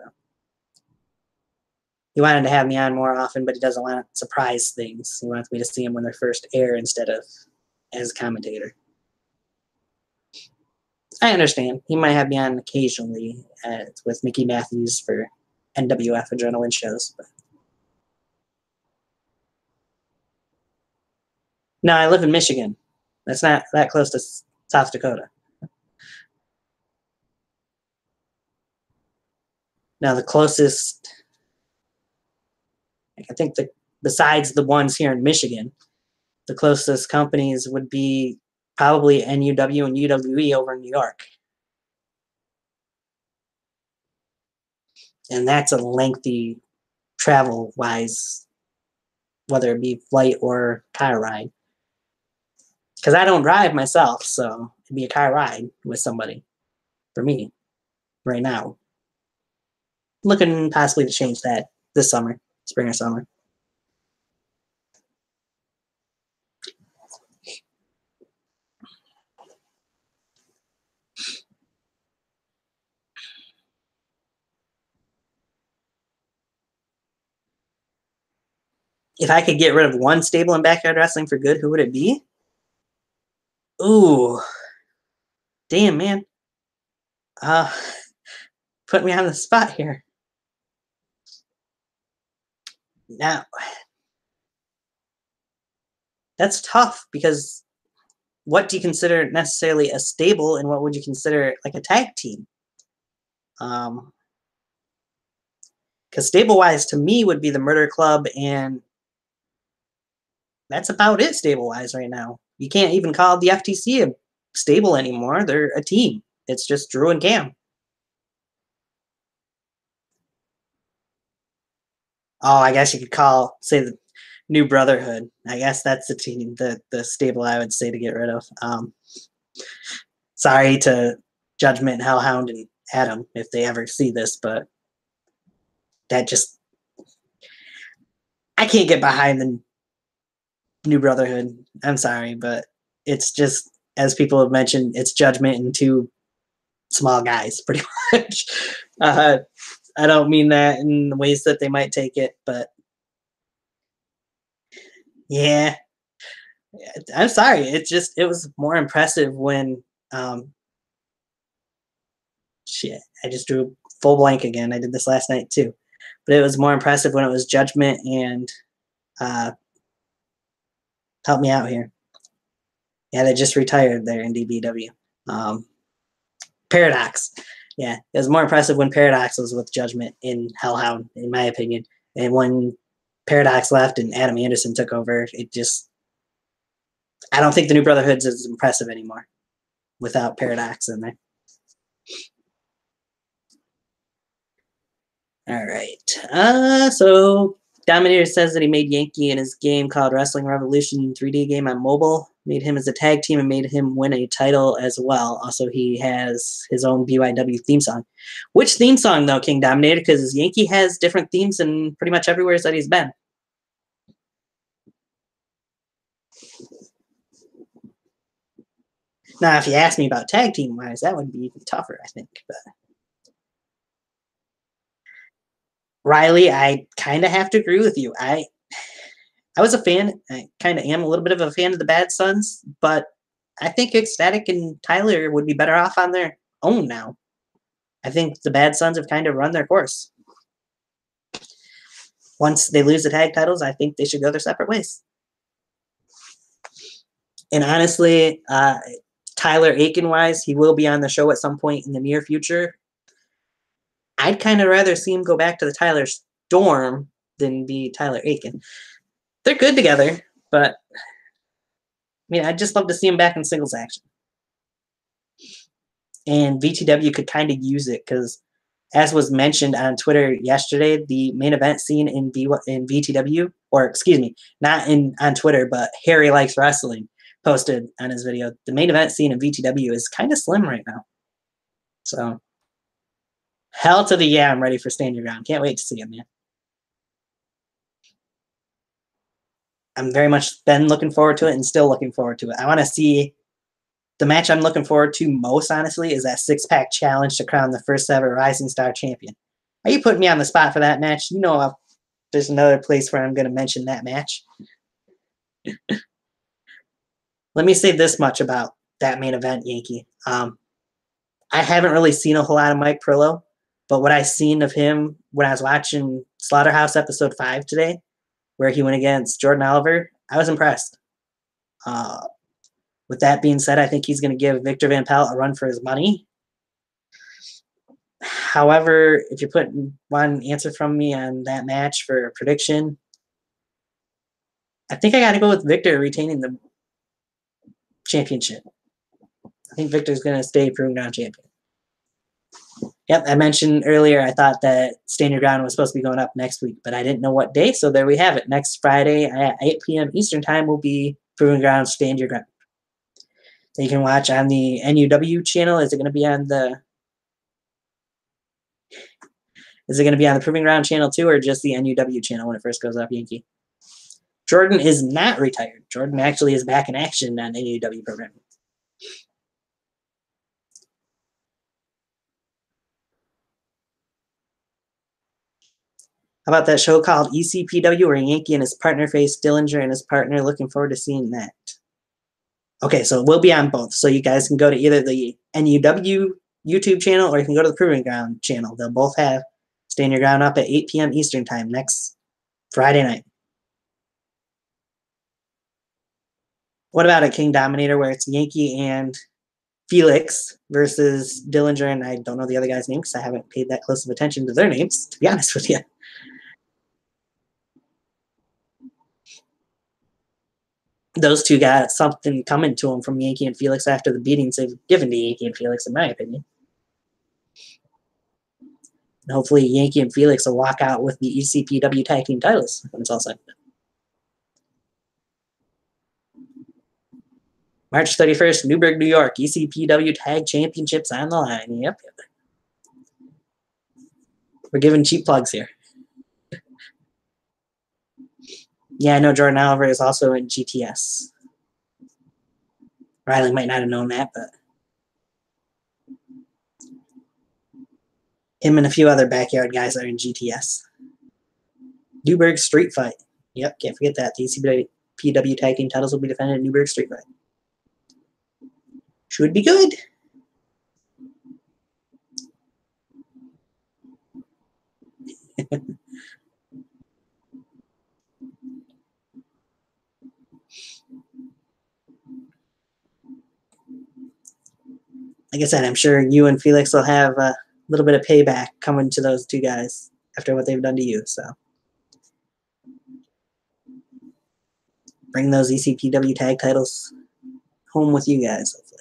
he wanted to have me on more often, but he doesn't want surprise things. He wants me to see them when they're first air instead of as a commentator. I understand. He might have me on occasionally with Mickey Matthews for NWF Adrenaline shows. But no, I live in Michigan. That's not that close to South Dakota. Now, the closest, I think, besides the ones here in Michigan, the closest companies would be probably NUW and UWE over in New York. And that's a lengthy travel-wise, whether it be flight or car ride. Because I don't drive myself, so it'd be a car ride with somebody for me right now. Looking possibly to change that this summer, spring or summer. If I could get rid of one stable in backyard wrestling for good, who would it be? Ooh. Damn, man. Put me on the spot here. Now, that's tough because what do you consider necessarily a stable and what would you consider like a tag team? Because stable-wise to me would be the Murder Club, and that's about it stable-wise right now. You can't even call the FTC a stable anymore. They're a team. It's just Drew and Cam. Oh, I guess you could call, say, the New Brotherhood. I guess that's the team, the stable I would say to get rid of. Sorry to Judgment, Hellhound, and Adam if they ever see this, but that just, I can't get behind the New Brotherhood. I'm sorry, but it's just, as people have mentioned, it's Judgment and two small guys, pretty much. I don't mean that in the ways that they might take it, but yeah, I'm sorry. It was more impressive when, shit, I just drew full blank again. I did this last night too, but it was more impressive when it was Judgment and, help me out here. Yeah, they just retired there in DBW. Paradox. Yeah, it was more impressive when Paradox was with Judgment in Hellhound, in my opinion. And when Paradox left and Adam Anderson took over, it just, I don't think the New Brotherhood's as impressive anymore without Paradox in there. All right. So Dominator says that he made Yankee in his game called Wrestling Revolution 3D game on mobile. Made him as a tag team and made him win a title as well. Also, he has his own BYW theme song. Which theme song, though, King Dominator? Because Yankee has different themes in pretty much everywhere that he's been. Now, if you ask me about tag team-wise, that would be even tougher, I think. But Riley, I kind of have to agree with you. I was a fan. I kind of am a little bit of a fan of the Bad Sons, but I think Ecstatic and Tyler would be better off on their own now. I think the Bad Sons have kind of run their course. Once they lose the tag titles, I think they should go their separate ways. And honestly, Tyler Aiken-wise, he will be on the show at some point in the near future. I'd kind of rather see him go back to the Tyler Storm than be Tyler Aiken. They're good together, but I mean, I'd just love to see him back in singles action. And VTW could kind of use it because, as was mentioned on Twitter yesterday, the main event scene in VTW, or excuse me, not on Twitter, but Harry Likes Wrestling posted on his video, the main event scene in VTW is kind of slim right now. So, hell to the yeah, I'm ready for Stand Your Ground. Can't wait to see him, man. I'm very much been looking forward to it and still looking forward to it. I want to see the match I'm looking forward to most, honestly, is that six-pack challenge to crown the first ever Rising Star champion. Are you putting me on the spot for that match? You know, there's another place where I'm going to mention that match. Let me say this much about that main event, Yankee. I haven't really seen a whole lot of Mike Prillo, but what I've seen of him when I was watching Slaughterhouse episode 5 today, where he went against Jordan Oliver, I was impressed. With that being said, I think he's going to give Victor Van Pelt a run for his money. However, if you put one answer from me on that match for a prediction, I think I got to go with Victor retaining the championship. I think Victor's going to stay Proving Ground champion. Yep, I mentioned earlier I thought that Stand Your Ground was supposed to be going up next week, but I didn't know what day, so there we have it. Next Friday at 8 p.m. Eastern Time will be Proving Ground Stand Your Ground. So you can watch on the NUW channel. Is it going to be on the Proving Ground channel too, or just the NUW channel when it first goes up, Yankee? Jordan is not retired. Jordan actually is back in action on NUW programming. How about that show called ECPW where Yankee and his partner face Dillinger and his partner? Looking forward to seeing that. Okay, so we'll be on both. So you guys can go to either the NUW YouTube channel or you can go to the Proving Ground channel. They'll both have Stand Your Ground up at 8 p.m. Eastern Time next Friday night. What about a King Dominator where it's Yankee and Felix versus Dillinger, and I don't know the other guy's name because I haven't paid that close of attention to their names, to be honest with you. Those two got something coming to them from Yankee and Felix after the beatings they've given to Yankee and Felix, in my opinion. And hopefully Yankee and Felix will walk out with the ECPW tag team titles when it's all said. March 31st, Newburgh, New York, ECPW Tag Championships on the line. Yep. We're giving cheap plugs here. Yeah, I know Jordan Oliver is also in GTS. Riley might not have known that, but him and a few other backyard guys are in GTS. Newburgh Street Fight. Yep, can't forget that. The ECPW Tag Team titles will be defended in Newburgh Street Fight. Should be good. Like I said, I'm sure you and Felix will have a little bit of payback coming to those two guys after what they've done to you. So bring those ECPW tag titles home with you guys, hopefully.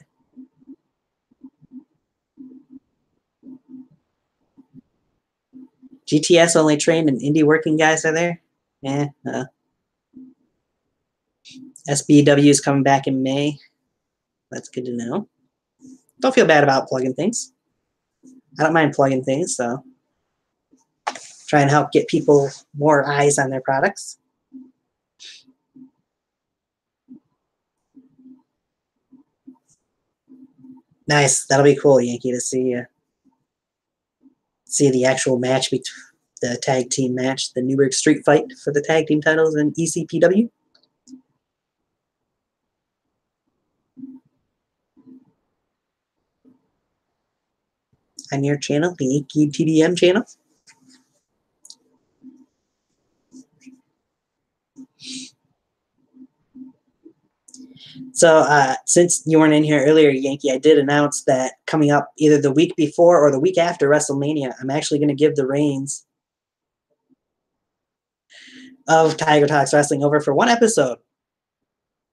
GTS only trained and indie working guys are there? Yeah. SBW is coming back in May. That's good to know. Don't feel bad about plugging things. I don't mind plugging things, so try and help get people more eyes on their products. Nice. That'll be cool, Yankee, to see the actual match, the tag team match, the Newburgh Street Fight for the tag team titles in ECPW. On your channel, the Yankee TDM channel. So since you weren't in here earlier, Yankee, I did announce that coming up either the week before or the week after WrestleMania, I'm actually going to give the reins of Tiger Talks Wrestling over for one episode.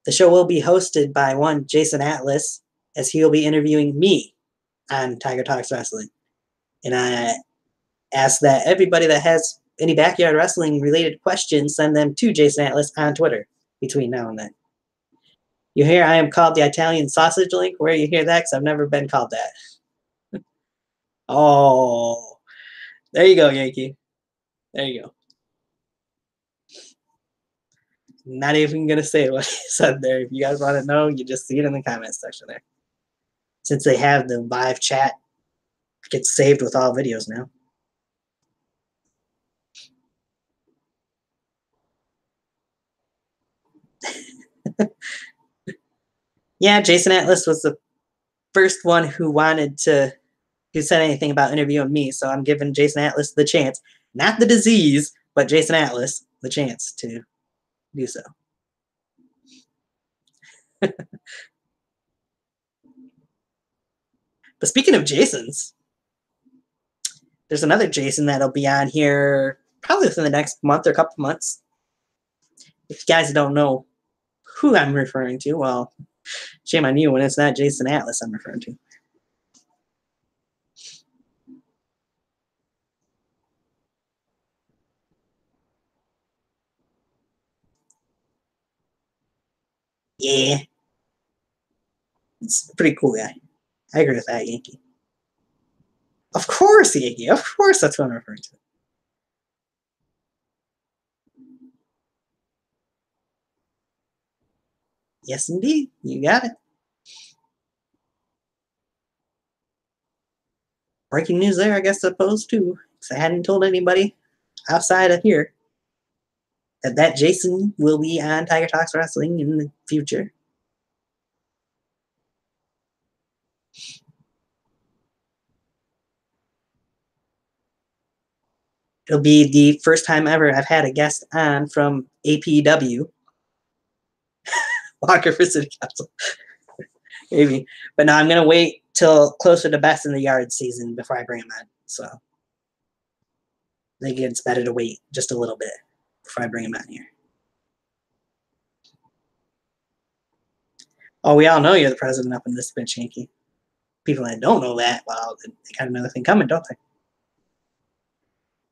The show will be hosted by one Jason Atlas, as he will be interviewing me on Tiger Talks Wrestling. And I ask that everybody that has any backyard wrestling related questions, send them to Jason Atlas on Twitter between now and then. You hear I am called the Italian sausage link? Where you hear that? Because I've never been called that. Oh, there you go, Yankee. There you go. Not even going to say what he said there. If you guys want to know, you just see it in the comments section there. Since they have the live chat, it gets saved with all videos now. Yeah, Jason Atlas was the first one who said anything about interviewing me, so I'm giving Jason Atlas the chance, not the disease, but Jason Atlas the chance to do so. But speaking of Jasons, There's another Jason that'll be on here probably within the next month or couple months. If you guys don't know who I'm referring to, well, shame on you when it's not Jason Atlas I'm referring to. Yeah. It's a pretty cool guy. I agree with that, Yankee. Of course, Yankee. Of course, that's what I'm referring to. Yes, indeed. You got it. Breaking news there, I guess, opposed to. Because I hadn't told anybody outside of here that Jason will be on Tiger Talks Wrestling in the future. It'll be the first time ever I've had a guest on from APW. Walker for City Council. Maybe. But no, I'm going to wait till closer to Best in the Yard season before I bring him on. So I think it's better to wait just a little bit before I bring him on here. Oh, we all know you're the president up in this bitch, Yankee. People that don't know that, well, they got another thing coming, don't they?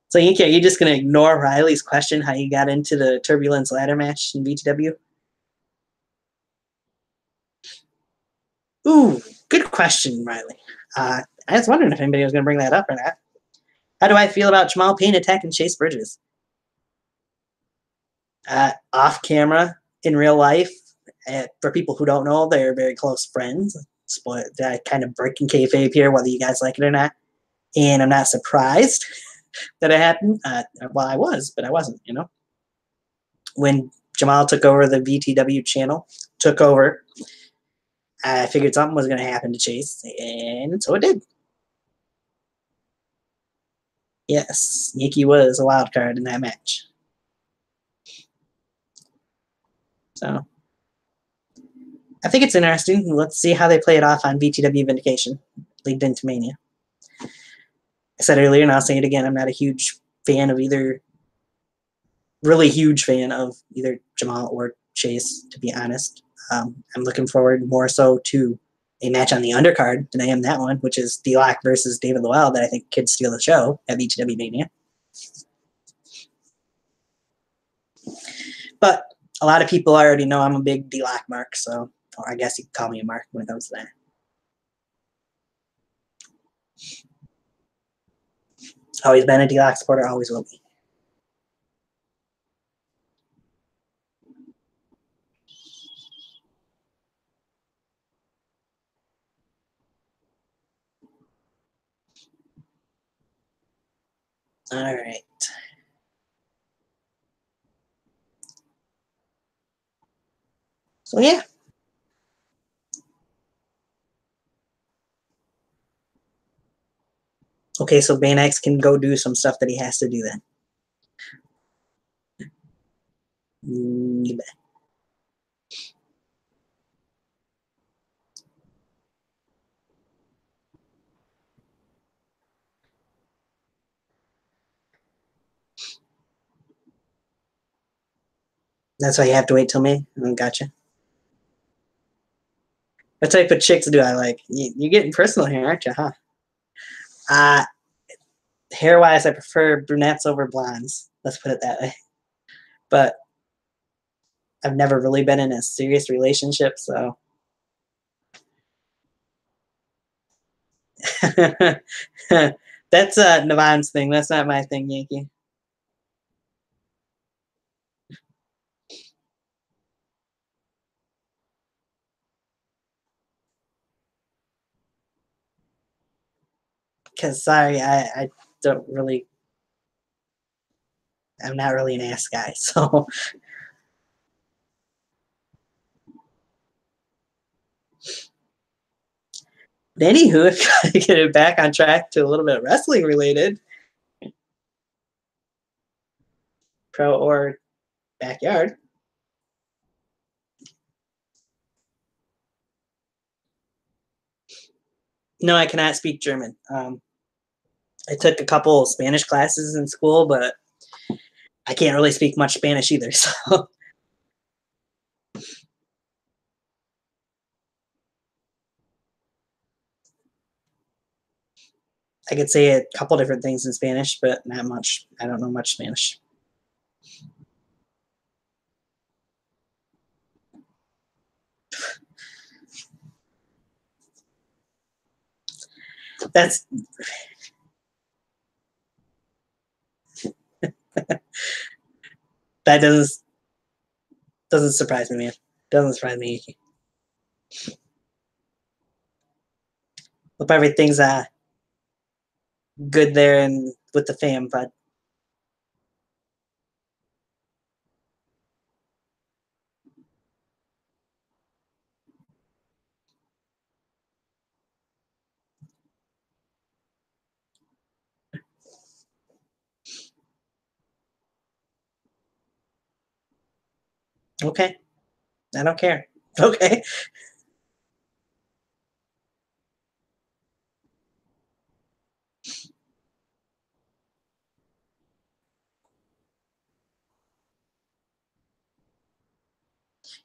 So, Yankee, are you just going to ignore Riley's question how you got into the Turbulence ladder match in BTW? Ooh, good question, Riley. I was wondering if anybody was going to bring that up or not. How do I feel about Jamal Payne attacking Chase Bridges? Off camera, in real life, for people who don't know, they're very close friends. That kind of breaking kayfabe here, whether you guys like it or not. And I'm not surprised that it happened. Well, I was, but I wasn't, you know. When Jamal took over the VTW channel, I figured something was going to happen to Chase, and so it did. Yes, Nikki was a wild card in that match. So I think it's interesting. Let's see how they play it off on VTW Vindication, leading into Mania. I said earlier, and I'll say it again, I'm not a huge fan of either, really huge fan of either Jamal or Chase, to be honest. I'm looking forward more so to a match on the undercard than I am that one, which is D-Lock versus David Lowell, that I think could steal the show at VTW Mania. But a lot of people already know I'm a big D-Lock mark, so, or I guess you could call me a mark when it comes to that. Always been a D-Lock supporter, always will be. All right. So, yeah. Okay, so Baynex can go do some stuff that he has to do then. You bet. That's why you have to wait till May. Gotcha. What type of chicks do I like? You're getting personal here, aren't you, huh? Hair-wise, I prefer brunettes over blondes. Let's put it that way. But I've never really been in a serious relationship, so. That's Navon's thing. That's not my thing, Yankee. Because, sorry, I don't really. I'm not really an ass guy, so. But anywho, if you to get it back on track to a little bit wrestling related, pro or backyard. No, I cannot speak German. I took a couple Spanish classes in school, but I can't really speak much Spanish either. So I could say a couple different things in Spanish, but not much. I don't know much Spanish. That's that doesn't surprise me, man. Doesn't surprise me. Hope everything's good there and with the fam, but okay. I don't care. Okay.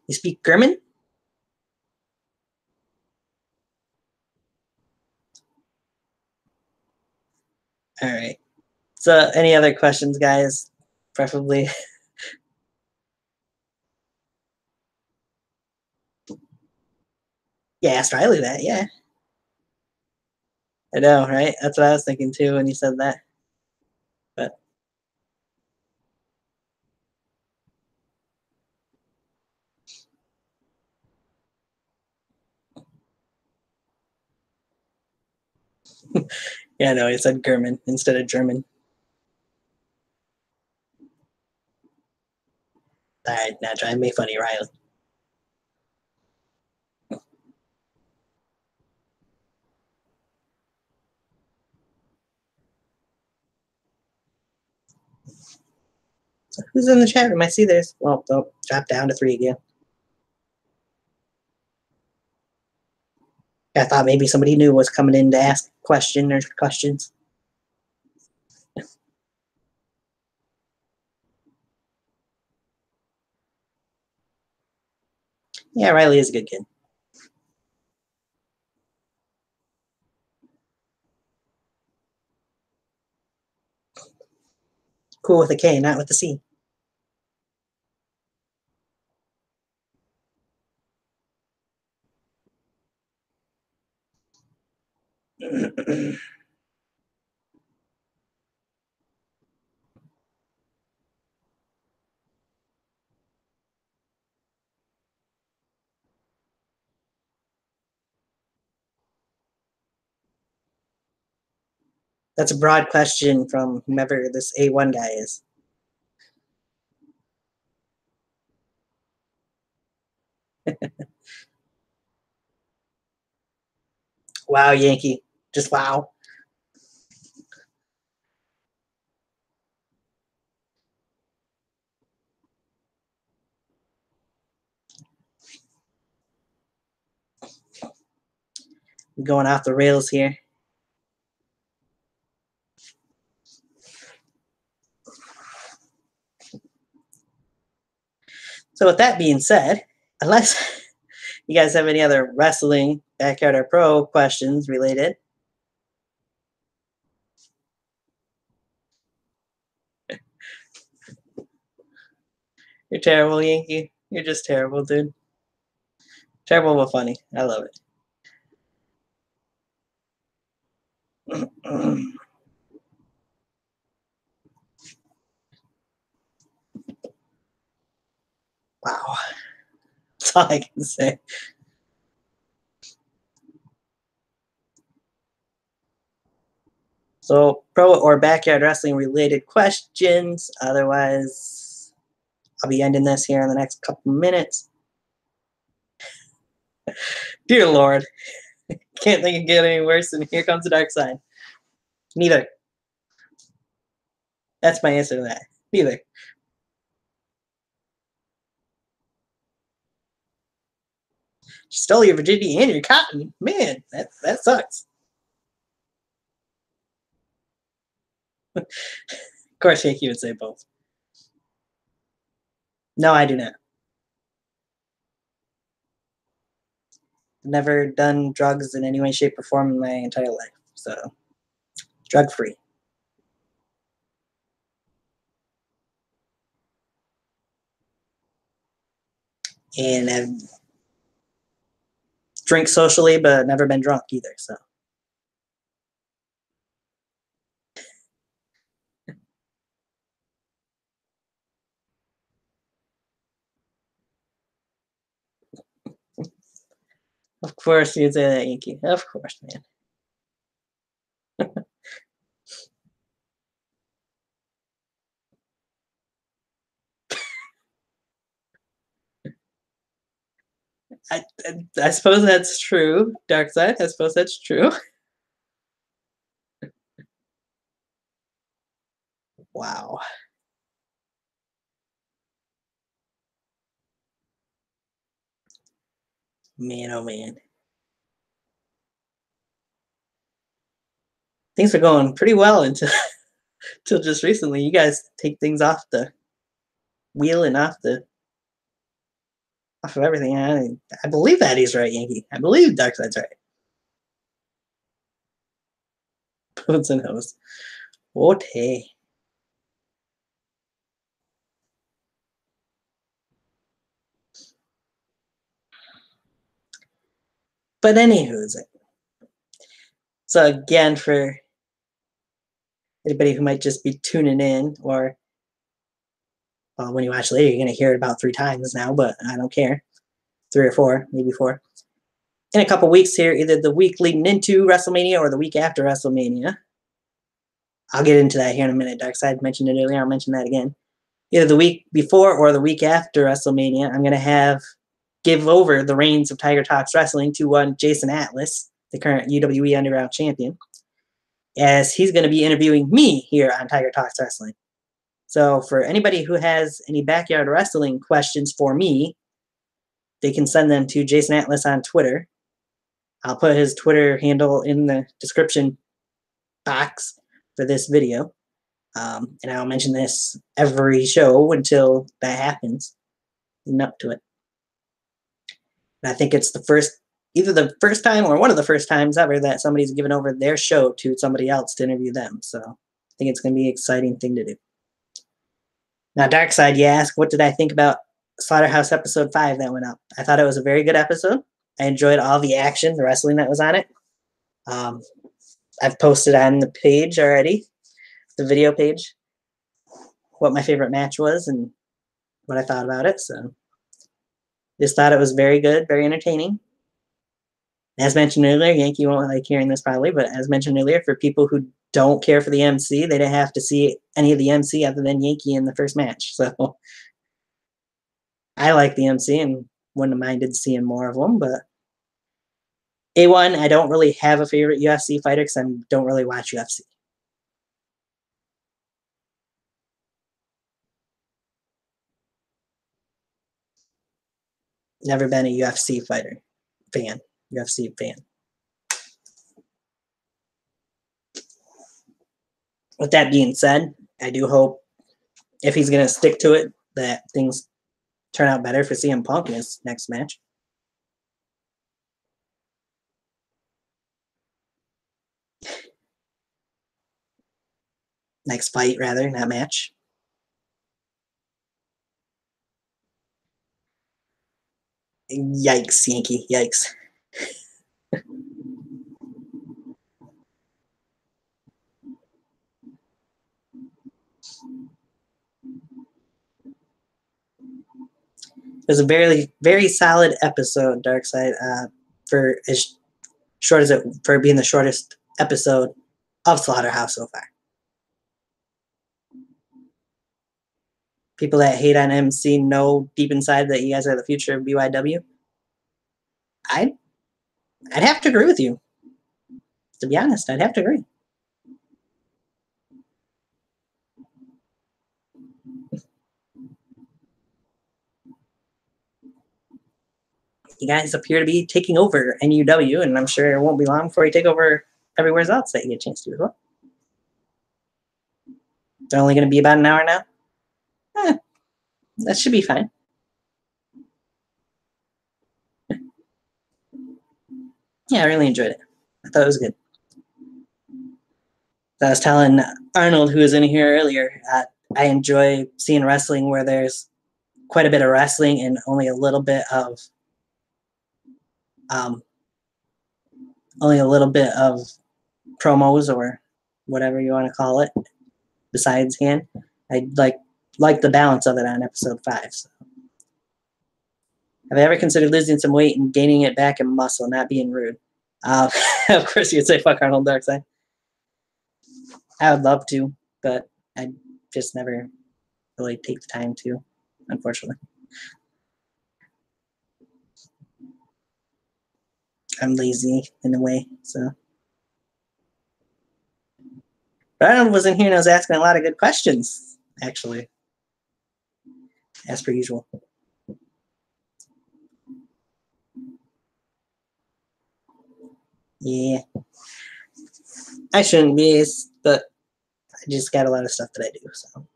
You speak German? All right. So, any other questions, guys? Preferably. Yeah, ask Riley that. Yeah. I know, right? That's what I was thinking too when you said that. But yeah, no, he said German instead of German. All right, now try and make funny, Riley. So who's in the chat room? I see there's. Well, oh, drop down to 3 again. I thought maybe somebody new was coming in to ask a question or questions. Yeah, Riley is a good kid. Cool with a K, not with a C. That's a broad question from whomever this A1 guy is. Wow, Yankee. Just wow. I'm going off the rails here. So with that being said, unless you guys have any other wrestling, backyard or pro questions related, you're terrible, Yankee. You're just terrible, dude. Terrible but funny. I love it. Wow. That's all I can say. So, pro or backyard wrestling related questions. Otherwise, I'll be ending this here in the next couple minutes. Dear Lord, can't think it get any worse than Here Comes the Dark Side. Neither. That's my answer to that. Neither. She stole your virginity and your cotton. Man, that sucks. Of course, Yankee would say both. No, I do not. Never done drugs in any way, shape, or form in my entire life. So, drug free. And I've drink socially, but never been drunk either. So, of course, you'd say that, Yankee. Of course, man. I suppose that's true, Dark Side. I suppose that's true. Wow. Man, oh man. Things are going pretty well until just recently. You guys take things off the wheel and off of everything. I believe that he's right, Yankee. I believe Darkside's right. Puts and hose. Okay. But anywho's it. So again, for anybody who might just be tuning in, or well, when you watch later, you're gonna hear it about 3 times now, but I don't care. 3 or 4, maybe 4. In a couple weeks here, either the week leading into WrestleMania or the week after WrestleMania. I'll get into that here in a minute. Darkside mentioned it earlier. I'll mention that again. Either the week before or the week after WrestleMania, I'm gonna give over the reins of Tiger Talks Wrestling to one Jason Atlas, the current UWE Underground Champion, as he's going to be interviewing me here on Tiger Talks Wrestling. So for anybody who has any backyard wrestling questions for me, they can send them to Jason Atlas on Twitter. I'll put his Twitter handle in the description box for this video. And I'll mention this every show until that happens, and up to it. And I think it's either the first time or one of the first times ever that somebody's given over their show to somebody else to interview them. So I think it's going to be an exciting thing to do. Now, Darkside, you ask, what did I think about Slaughterhouse episode 5 that went up? I thought it was a very good episode. I enjoyed all the action, the wrestling that was on it. I've posted on the page already, the video page, what my favorite match was and what I thought about it. So just thought it was very good, very entertaining. As mentioned earlier, Yankee won't like hearing this probably, but as mentioned earlier, for people who don't care for the MC, they didn't have to see any of the MC other than Yankee in the first match. So I like the MC and wouldn't have minded seeing more of them. But A1, I don't really have a favorite UFC fighter because I don't really watch UFC. Never been a UFC fan. With that being said, I do hope if he's going to stick to it that things turn out better for CM Punk in his next match. Next fight, rather, not match. Yikes, Yankee, yikes. It was a very, very solid episode, Darkside, for as short as for being the shortest episode of Slaughterhouse so far. People that hate on MC know deep inside that you guys are the future of BYW. I'd have to agree with you. To be honest, I'd have to agree. You guys appear to be taking over NUW, and I'm sure it won't be long before you take over everywhere else that you get a chance to as well. They're only going to be about an hour now. That should be fine. Yeah, I really enjoyed it. I thought it was good. I was telling Arnold, who was in here earlier, I enjoy seeing wrestling where there's quite a bit of wrestling and only a little bit of promos or whatever you want to call it besides hand. I like the balance of it on episode 5. So. Have I ever considered losing some weight and gaining it back in muscle, not being rude? Of course, you'd say fuck Arnold Darkside. I would love to, but I just never really take the time to, unfortunately. I'm lazy in a way, so. But Arnold was in here and I was asking a lot of good questions, actually, as per usual. Yeah. I shouldn't be, but I just got a lot of stuff that I do, so.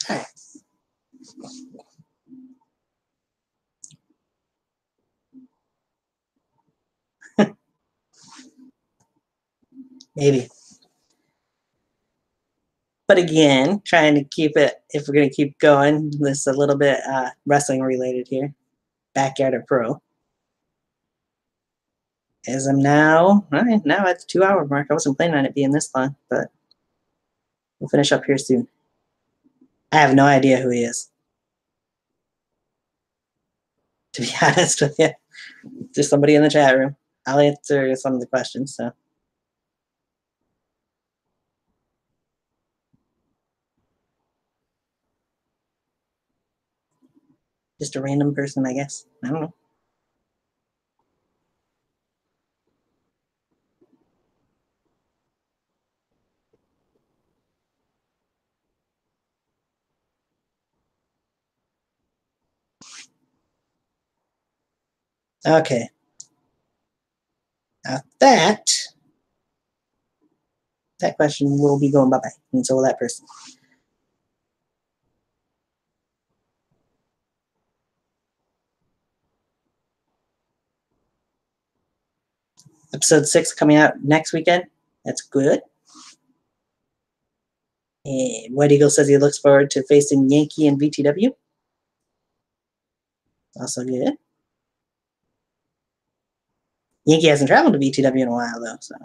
All right. Maybe. But again, trying to keep it, if we're going to keep going, this is a little bit wrestling related here. Backyard or Pro. As I'm now, all right, now at the 2-hour mark. I wasn't planning on it being this long, but we'll finish up here soon. I have no idea who he is. To be honest with you. Just somebody in the chat room. I'll answer some of the questions, so. Just a random person, I guess. I don't know. Okay. Now that question will be going bye-bye, and so will that person. Episode 6 coming out next weekend. That's good. And White Eagle says he looks forward to facing Yankee and VTW. Also good. Yankee hasn't traveled to VTW in a while, though, so.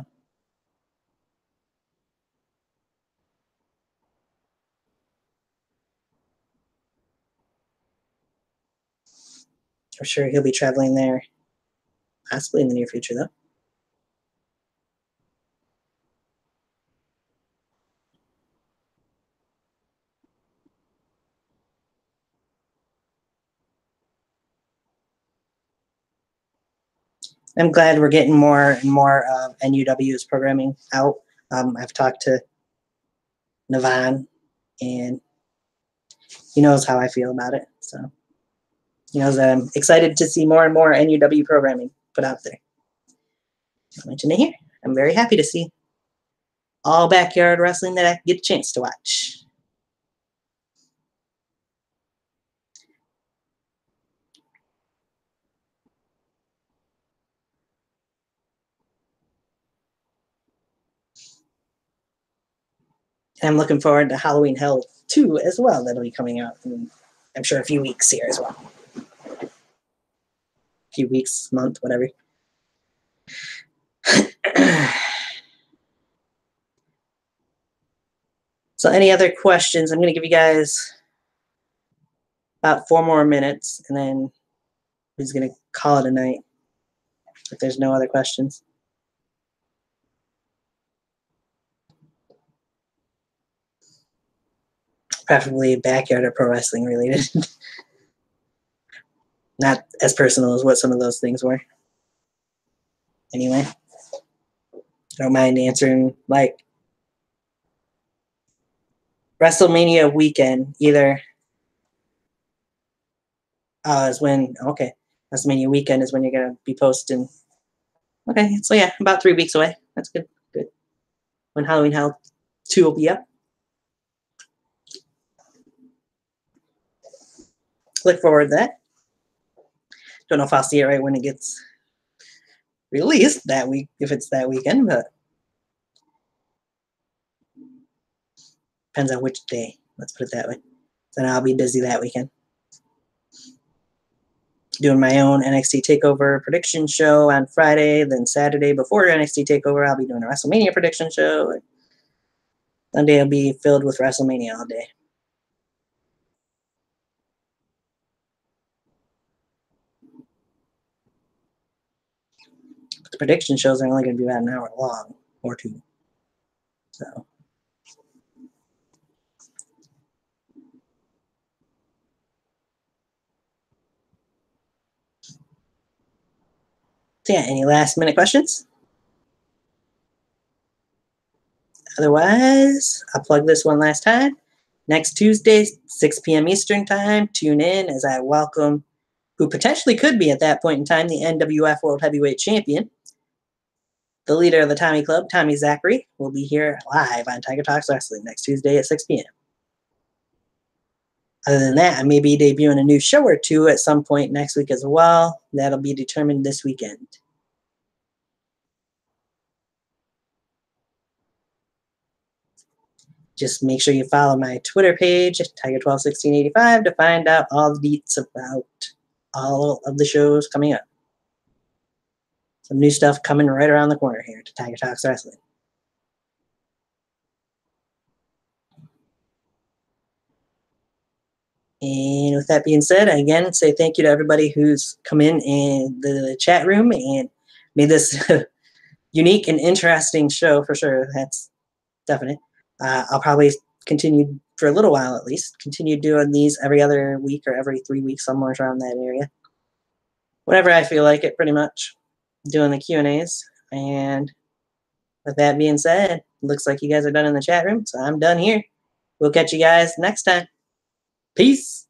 I'm sure he'll be traveling there possibly in the near future, though. I'm glad we're getting more and more NUW's programming out. I've talked to Navan, and he knows how I feel about it. So he knows that I'm excited to see more and more NUW programming put out there. I'll mention it here. I'm very happy to see all backyard wrestling that I get a chance to watch. And I'm looking forward to Halloween Hell 2 as well. That'll be coming out in, I'm sure, a few weeks here as well. A few weeks, month, whatever. So any other questions? I'm going to give you guys about 4 more minutes, and then we're just going to call it a night if there's no other questions. Preferably backyard or pro wrestling related. Not as personal as what some of those things were. Anyway, I don't mind answering, like, Wrestlemania weekend, either is when, okay, Wrestlemania weekend is when you're going to be posting. Okay, so yeah, about 3 weeks away. That's good. Good. When Halloween Hell 2 will be up. Look forward to that. Don't know if I'll see it right when it gets released that week, if it's that weekend, but depends on which day. Let's put it that way. Then I'll be busy that weekend. Doing my own NXT TakeOver prediction show on Friday. Then Saturday before NXT TakeOver, I'll be doing a WrestleMania prediction show. Sunday will be filled with WrestleMania all day. The prediction shows are only going to be about an hour long or two. So yeah, any last minute questions? Otherwise, I'll plug this one last time. Next Tuesday, 6 p.m. Eastern Time, tune in as I welcome who potentially could be at that point in time the NWF World Heavyweight Champion. The leader of the Tommy Club, Tommy Zachary, will be here live on Tiger Talks Wrestling next Tuesday at 6 p.m. Other than that, I may be debuting a new show or two at some point next week as well. That'll be determined this weekend. Just make sure you follow my Twitter page, Tiger121685, to find out all the deets about all of the shows coming up. Some new stuff coming right around the corner here to Tiger Talks Wrestling. And with that being said, again, say thank you to everybody who's come in the chat room and made this unique and interesting show for sure. That's definite. I'll probably continue for a little while at least, continue doing these every other week or every 3 weeks, somewhere around that area. Whenever I feel like it, pretty much, doing the Q and A's. And with that being said, looks like you guys are done in the chat room, so I'm done here. We'll catch you guys next time. Peace.